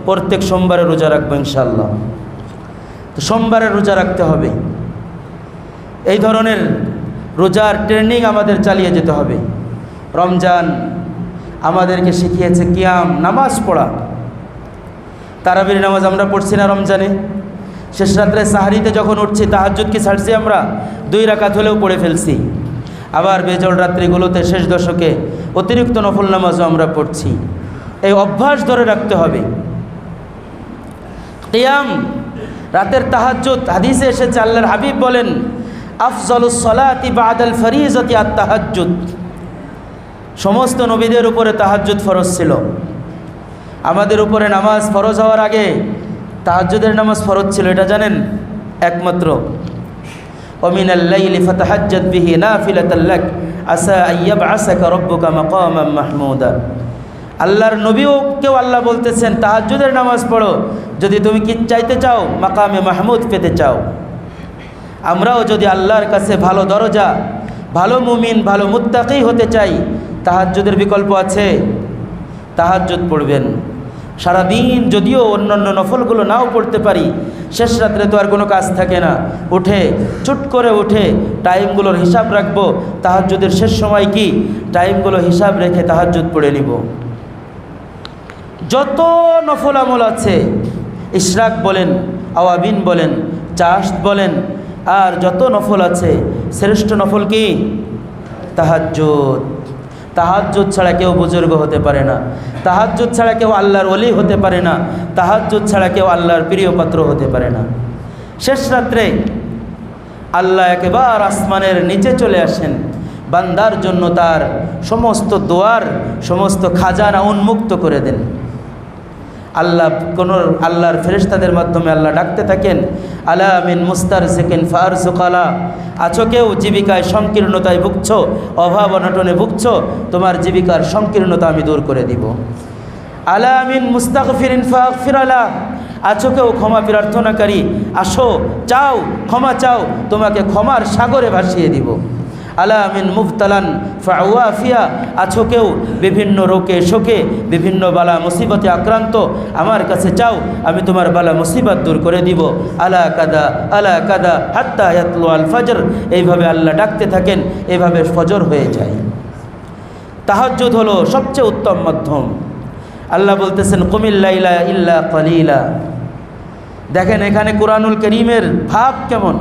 প্রত্যেক সোমবারে রোজা রাখবো ইনশাআল্লাহ। তো সোমবারে রোজা রাখতে হবে। এই ধরনের রোজার ট্রেনিং আমাদের চালিয়ে যেতে হবে। রমজান আমাদেরকে শিখিয়েছে কিয়াম, নামাজ পড়া। তারাবির নামাজ আমরা পড়ছি না রমজানে? শেষ রাত্রে সাহারিতে যখন উঠছি, তাহাজ্জুদ কি ছাড়ছি আমরা? 2 রাকাত হলেও পড়ে ফেলছি। আবার বেজল রাত্রিগুলোতে শেষ দশকে অতিরিক্ত নফল নামাজও আমরা পড়ছি। এই অভ্যাস ধরে রাখতে হবে। কিয়াম, রাতের তাহাজ্জুদ, হাদিসে এসেছে আল্লাহর হাবিব বলেন, আফজালুস সালাতি বাদাল ফরিজাতি আত-তাহাজ্জুদ। সমস্ত নবীদের উপরে তাহাজ্জুদ ফরজ ছিল। আমাদের উপরে নামাজ ফরজ হওয়ার আগে তাহাজ্জুদের নামাজ ফরজ ছিল, এটা জানেন? একমাত্র ওমিনাল লাইলি ফাতাহাজ্জাদ বিহি নাফিলাতাল লাক আসা আইয়াবআসাকা রাব্বুকা মাকামান মাহমুদা। আল্লাহর নবীও কেউ আল্লাহ বলতেছেন তাহাজ্জুদের নামাজ পড়ো যদি তুমি কি চাইতে চাও, মাকামে মাহমুদ পেতে চাও। আমরাও যদি আল্লাহর কাছে ভালো দরজা, ভালো মুমিন, ভালো মুত্তাকি হতে চাই, তাহাজ্জুদের বিকল্প আছে। তাহাজ্জুদ পড়বেন সারাদিন। যদিও অন্যান্য নফলগুলো নাও পড়তে পারি, শেষ রাত্রে তো আর কোনো কাজ থাকে না। উঠে চুট করে উঠে টাইমগুলোর হিসাব রাখবো। তাহাজ্জুদের শেষ সময় কি, টাইমগুলো হিসাব রেখে তাহাজ্জুদ পড়ে নিব। যত নফল আমল আছে, ইশরাক বলেন, আওয়াবিন বলেন, চাষত বলেন, আর যত নফল আছে, শ্রেষ্ঠ নফল কি? তাহাজ্জুদ। তাহাজ্জুদ ছাড়া কেউ বুজুর্গ হতে পারে না। তাহাজ্জুদ ছাড়া কেউ আল্লাহর ওলি হতে পারে না। তাহাজ্জুদ ছাড়া কেউ আল্লাহর প্রিয় পাত্র হতে পারে না। শেষ রাত্রে আল্লাহ একেবারে আসমানের নিচে চলে আসেন, বান্দার জন্য তার সমস্ত দোয়ার, সমস্ত খাজানা উন্মুক্ত করে দেন। আল্লাহর ফেরেশতাদের মাধ্যমে আল্লাহ ডাকতে থাকেন, আলা মিন মুস্তারজিকিন ফারজুকালা। আছো কেউ জীবিকায় সংকীর্ণতায় ভুগছো, অভাব অনটনে ভুগছো, তোমার জীবিকার সংকীর্ণতা আমি দূর করে দিব। আলা মিন মুস্তাগফিরিন ফাগফিরালা। আছো কেউ ক্ষমা প্রার্থনাকারী, আসো, চাও, ক্ষমা চাও, তোমাকে ক্ষমার সাগরে ভাসিয়ে দিব। আলা মিন মুবতালান ফাওয়াফিয়া। আছো কেউ বিভিন্ন রোগে শোকে, বিভিন্ন বালা মুসিবতে আক্রান্ত, আমার কাছে চাও, আমি তোমার বালা মুসিবত দূর করে দিব। আলা কাদা আলা কাদা হাত্তা ইয়াতলু আল ফজর। এইভাবে আল্লাহ ডাকতে থাকেন, এইভাবে ফজর হয়ে যায়। তাহাজ্জুদ হলো সবচেয়ে উত্তম মাধ্যম। আল্লাহ বলতেছেন কুমিল লাইলা ইল্লা কলিলা। দেখেন এখানে কুরআনুল কারীমের ভাব কেমন।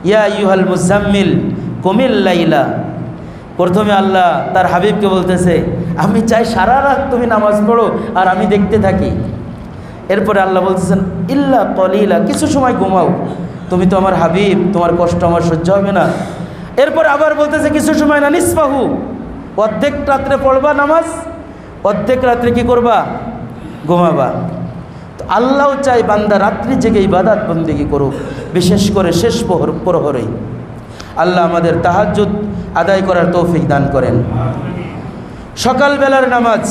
ইয়া আইয়ুহাল মুজাম্মিল কুমিল লাইলা। প্রথমে আল্লাহ তার হাবিবকে বলতেছে, আমি চাই সারা রাত তুমি নামাজ পড়ো আর আমি দেখতে থাকি। এরপরে আল্লাহ বলতেছেন ইল্লা কলিলা, কিছু সময় ঘুমাও, তুমি তো আমার হাবিব, তোমার কষ্ট আমার সহ্য হবে না। এরপরে আবার বলতেছে কিছু সময় না, নিসফাহু, অর্ধেক রাত্রে পড়বা নামাজ, অর্ধেক রাত্রে কি করবা? ঘুমাবা। তো আল্লাহও চাই বান্দা রাত্রি জেগে ইবাদত বন্দেগী করুক, বিশেষ করে শেষ প্রহরে। আল্লাহ আমাদের তাহাজ্জুদ আদায় করার তৌফিক দান করেন। সকালবেলার নামাজ,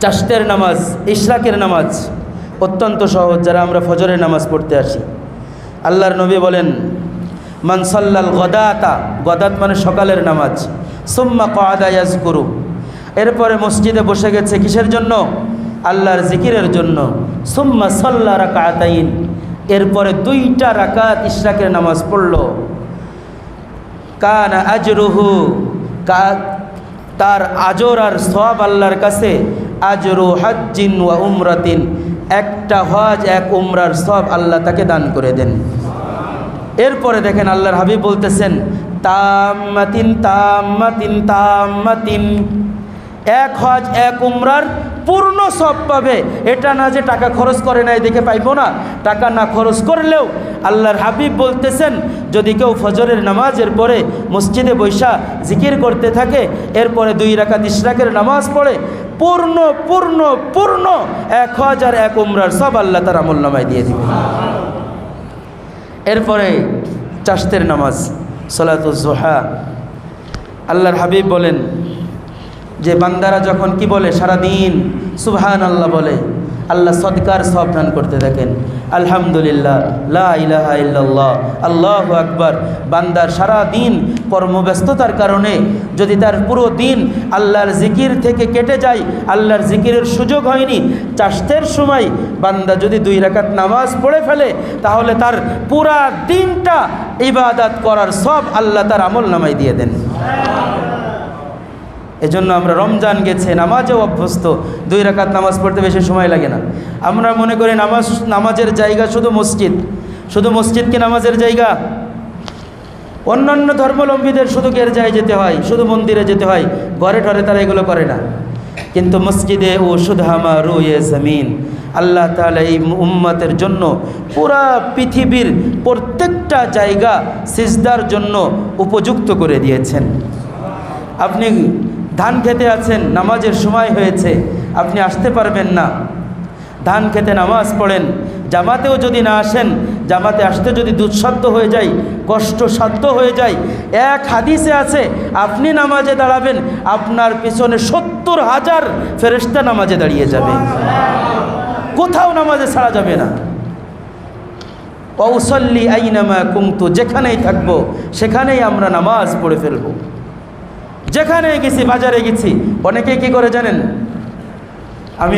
চাষতের নামাজ, ইশরাকের নামাজ অত্যন্ত সহজ। যারা আমরা ফজরের নামাজ পড়তে আসি, আল্লাহর নবী বলেন মান সাল্লাল গদাতা, গদাত মানে সকালের নামাজ, সুম্মা ক্বাদা ইয়াজকুরু, এরপরে মসজিদে বসে গেছে কিসের জন্য? আল্লাহর জিকিরের জন্য। সুম্মা সাল্লা রাকাতাইন, এরপরে 2টা রাকাত ইশরাকের নামাজ পড়ল। কানা আজরুহু, তার আজর আর সওয়াব আল্লাহর কাছে আজরু হাজ্জিন ওয়া উমরাতিন, একটা হজ এক উমরার সওয়াব আল্লাহ তাকে দান করে দেন। এরপরে দেখেন আল্লাহর হাবিব বলতেছেন তাম্মাতিন তাম্মাতিন তাম্মাতিন, এক হজ এক উমরার পূর্ণ সওয়াব পাবে। এটা না যে টাকা খরচ করে নাই দেখে পাইবো না, টাকা না খরচ করলেও আল্লাহর হাবিব বলতেছেন যদি কেউ ফজরের নামাজের পরে মসজিদে বৈশা জিকির করতে থাকে, এরপরে 2 রাকাত ইশরাকের নামাজ পড়ে, পূর্ণ পূর্ণ পূর্ণ এক হজ আর এক উমরার সব আল্লাহ তার আমলনামায় দিয়ে দিবে। এরপরে চাষতের নামাজ সালাতুজ জোহা, আল্লাহর হাবিব বলেন যে বান্দারা যখন কি বলে সারাদিন সুবহানাল্লাহ বলে, আল্লাহ সদকার সব দান করতে থাকেন। আলহামদুলিল্লাহ, লা ইলাহা ইল্লাল্লাহ, আল্লাহু আকবার। বান্দার সারা দিন কর্মব্যস্ততার কারণে যদি তার পুরো দিন আল্লাহর জিকির থেকে কেটে যায়, আল্লাহর জিকিরের সুযোগ হয়নি, চাষতের সময় বান্দা যদি 2 রাকাত নামাজ পড়ে ফেলে, তাহলে তার পুরা দিনটা ইবাদত করার সব আল্লাহ তার আমল নামায় দিয়ে দেন। এজন্য আমরা রমজান গেছে, নামাজেও অভ্যস্ত, 2 রাকাত নামাজ পড়তে বেশি সময় লাগে না। আমরা মনে করি নামাজের জায়গা শুধু মসজিদ, শুধু মসজিদ কি নামাজের জায়গা? অন্যান্য ধর্মাবলম্বীদের শুধু গির্জায় যেতে হয়, শুধু মন্দিরে যেতে হয়, ঘরে ঠরে তারা এগুলো করে না। কিন্তু মসজিদে ও সুদহামা রুয়ে জমিন, আল্লাহ তাআলা এই উম্মতের জন্য পুরা পৃথিবীর প্রত্যেকটা জায়গা সিজদার জন্য উপযুক্ত করে দিয়েছেন। আপনি ধান খেতে আছেন, নামাজের সময় হয়েছে, আপনি আসতে পারবেন না, ধান খেতে নামাজ পড়েন, জামাতেও যদি না আসেন, জামাতে আসতে যদি দুঃসাধ্য হয়ে যায়, কষ্টসাধ্য হয়ে যায়, এক হাদিসে আছে আপনি নামাজে দাঁড়াবেন, আপনার পিছনে 70,000 ফেরেশতা নামাজে দাঁড়িয়ে যাবে, কোথাও নামাজে ছাড়া যাবে না। ওয়াউসাল্লি আইনামা কুনতু, যেখানেই থাকবো সেখানেই আমরা নামাজ পড়ে ফেলবো। যেখানে গেছি, বাজারে গেছি, অনেকে কি করে জানেন? আমি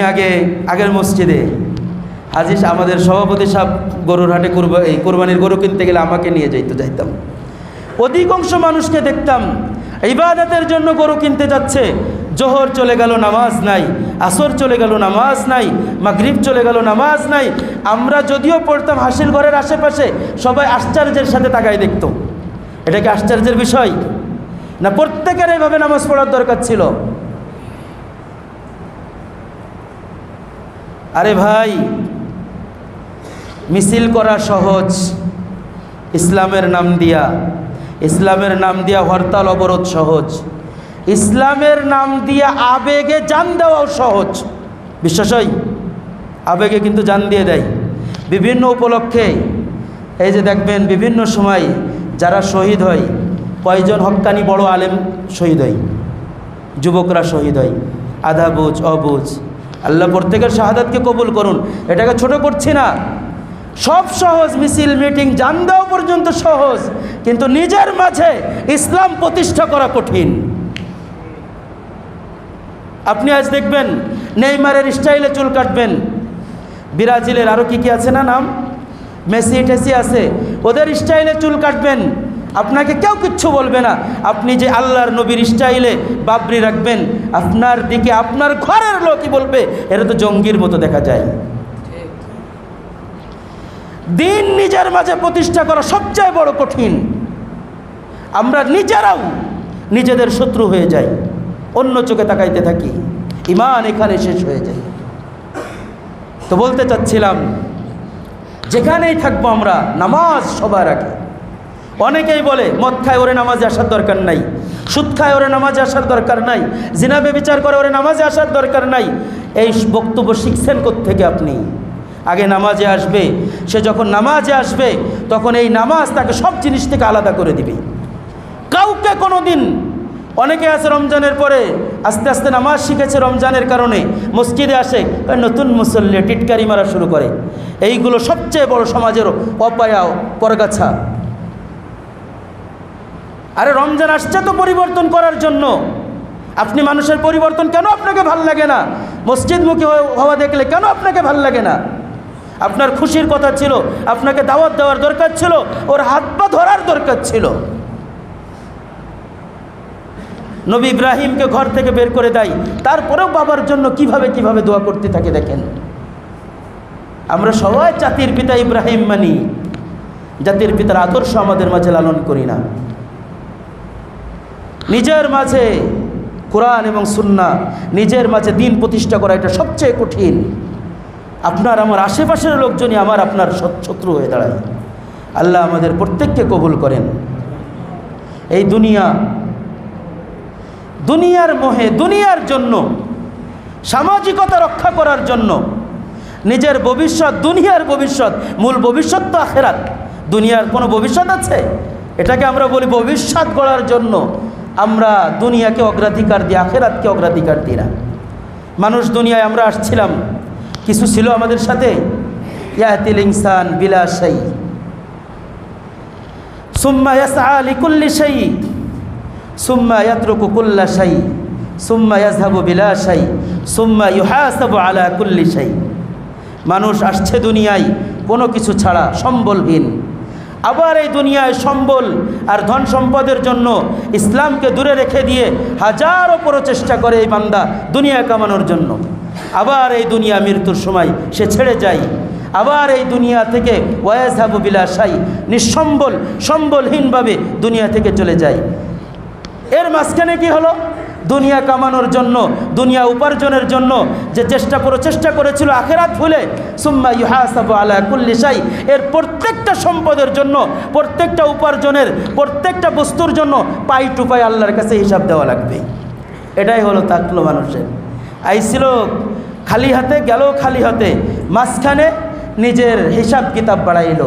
আগের মসজিদে হাজিস আমাদের সভাপতি সাহেব গরুর হাটে কোরবানির গরু কিনতে গেলে আমাকে নিয়ে যাইতাম। অধিকাংশ মানুষকে দেখতাম ইবাদতের জন্য গরু কিনতে যাচ্ছে, জোহর চলে গেল নামাজ নাই, আসর চলে গেল নামাজ নাই, মাগরিব চলে গেল নামাজ নাই। আমরা যদিও পড়তাম হাসিল ঘরের আশেপাশে, সবাই আশ্চর্যের সাথে তাকাই দেখত। এটা কি আশ্চর্যের বিষয় না? প্রত্যেকের এইভাবে নামাজ পড়ার দরকার ছিল। আরে ভাই, মিছিল করা সহজ, ইসলামের নাম দিয়া হরতাল অবরোধ সহজ, ইসলামের নাম দিয়া আবেগে জান দেওয়াও সহজ। বিশ্বাস হয়? আবেগে কিন্তু জান দিয়ে দেয় বিভিন্ন উপলক্ষে। এই যে দেখবেন বিভিন্ন সময় যারা শহীদ হয়, কয়জন হক্কানি বড় আলেম শহীদ হয়, যুবকরা শহীদ হয়, আধা বুঝ অবুঝ। আল্লাহ প্রত্যেকের শাহাদাতকে কবুল করুন, এটাকে ছোট করছি না। সব সহজ, মিছিল মিটিং জান দেওয়া পর্যন্ত সহজ, কিন্তু নিজের মাঝে ইসলাম প্রতিষ্ঠা করা কঠিন। আপনি আজ দেখবেন নেইমারের স্টাইলে চুল কাটবেন, ব্রাজিলের আরও কি আছে না নাম, মেসি টেসি আছে, ওদের স্টাইলে চুল কাটবেন, আপনাকে কেউ কিচ্ছু বলবে না। আপনি যে আল্লাহর নবীর স্টাইলে বাবরি রাখবেন, আপনার দিকে আপনার ঘরের লোকই বলবে এরা তো জঙ্গির মতো দেখা যায়। দিন নিজের মাঝে প্রতিষ্ঠা করা সবচেয়ে বড় কঠিন। আমরা নিজেরাও নিজেদের শত্রু হয়ে যাই, অন্য চোখে তাকাইতে থাকি, ঈমান এখানে শেষ হয়ে যায়। তো বলতে চাচ্ছিলাম, যেখানেই থাকবো আমরা নামাজ সবার আগে। অনেকেই বলে মদ খায় ওরে নামাজে আসার দরকার নাই, সুদ খায় ওরে নামাজে আসার দরকার নাই, জিনা ব্যভিচার করে ওরে নামাজে আসার দরকার নাই। এই বক্তব্য শিখছেন কোত্থেকে আপনি? আগে নামাজে আসবে, সে যখন নামাজে আসবে তখন এই নামাজ তাকে সব জিনিস থেকে আলাদা করে দিবে। কাউকে কোনো দিন, অনেকে আছে রমজানের পরে আস্তে আস্তে নামাজ শিখেছে রমজানের কারণে, মসজিদে আসে নতুন মুসল্লি টিটকারি মারা শুরু করে। এইগুলো সবচেয়ে বড় সমাজের অপায়া পরগাছা। আরে রমজান আসছে তো পরিবর্তন করার জন্য। আপনি মানুষের পরিবর্তন কেন আপনাকে ভাল লাগে না? মসজিদমুখী হওয়া দেখলে কেন আপনাকে ভাল লাগে না? আপনার খুশির কথা ছিল, আপনাকে দাওয়াত দেওয়ার দরকার ছিল, ওর হাত পা ধরার দরকার ছিল। নবী ইব্রাহিমকে ঘর থেকে বের করে দেয়, তারপরেও বাবার জন্য কিভাবে দোয়া করতে থাকে দেখেন। আমরা সবাই জাতির পিতা ইব্রাহিম মানি, জাতির পিতার আদর্শ আমাদের মাঝে লালন করি না। নিজের মাঝে কোরআন এবং সুন্নাহ, নিজের মাঝে দিন প্রতিষ্ঠা করা এটা সবচেয়ে কঠিন। আপনার আমার আশেপাশের লোকজনই আপনার শত্রু হয়ে দাঁড়ায়। আল্লাহ আমাদের প্রত্যেককে কবুল করেন। এই দুনিয়ার মোহে, দুনিয়ার জন্য, সামাজিকতা রক্ষা করার জন্য, নিজের ভবিষ্যৎ, দুনিয়ার ভবিষ্যৎ, মূল ভবিষ্যৎ তো আখিরাত। দুনিয়ার কোনো ভবিষ্যৎ আছে? এটাকে আমরা বলি ভবিষ্যৎ গড়ার জন্য আমরা দুনিয়াকে অগ্রাধিকার দিই, আখেরাতকে অগ্রাধিকার দিই না। মানুষ দুনিয়ায় আমরা আসছিলাম, কিছু ছিল আমাদের সাথে, ইয়াতিল ইনসান বিলা শাই সুম্মা ইয়াসআ লিকুল্লি শাই সুম্মা ইয়াতরুকু কুল্লা শাই সুম্মা ইয়াযহাবু বিলা শাই সুম্মা ইউহাসাবু আলা কুল্লি শাই। মানুষ আসছে দুনিয়ায় কোনো কিছু ছাড়া, সম্বলহীন। আবার এই দুনিয়ায় সম্বল আর ধন সম্পদের জন্য ইসলামকে দূরে রেখে দিয়ে হাজারো প্রচেষ্টা করে এই বান্দা দুনিয়া কামানোর জন্য। আবার এই দুনিয়া মৃত্যুর সময় সে ছেড়ে যায়। আবার এই দুনিয়া থেকে ওয়ায়াযহাবু বিলা শাই, নিঃসম্বল সম্বলহীনভাবে দুনিয়া থেকে চলে যায়। এর মাঝখানে কি হলো? দুনিয়া কামানোর জন্য, দুনিয়া উপার্জনের জন্য যে প্রচেষ্টা করেছিল আখেরাত ভুলে, সুম্মা ইউহাসাবু আলা কুল্লি শাই, এর প্রত্যেকটা সম্পদের জন্য, প্রত্যেকটা উপার্জনের, প্রত্যেকটা বস্তুর জন্য পাই টু পাই আল্লাহর কাছে হিসাব দেওয়া লাগবে। এটাই হলো তাকলো মানুষের। আইছিল খালি হাতে, গেল খালি হাতে, মাঝখানে নিজের হিসাব কিতাব বাড়াইল।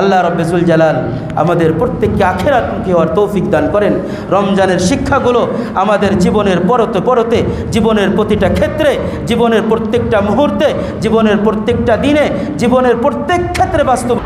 আল্লাহ রব্বুল জালাল আমাদের প্রত্যেককে আখিরাতমুখী হওয়ার তৌফিক দান করেন। রমজানের শিক্ষাগুলো আমাদের জীবনের পরতে পরতে, জীবনের প্রতিটা ক্ষেত্রে, জীবনের প্রত্যেকটা মুহূর্তে, জীবনের প্রত্যেকটা দিনে, জীবনের প্রত্যেক ক্ষেত্রে বাস্তব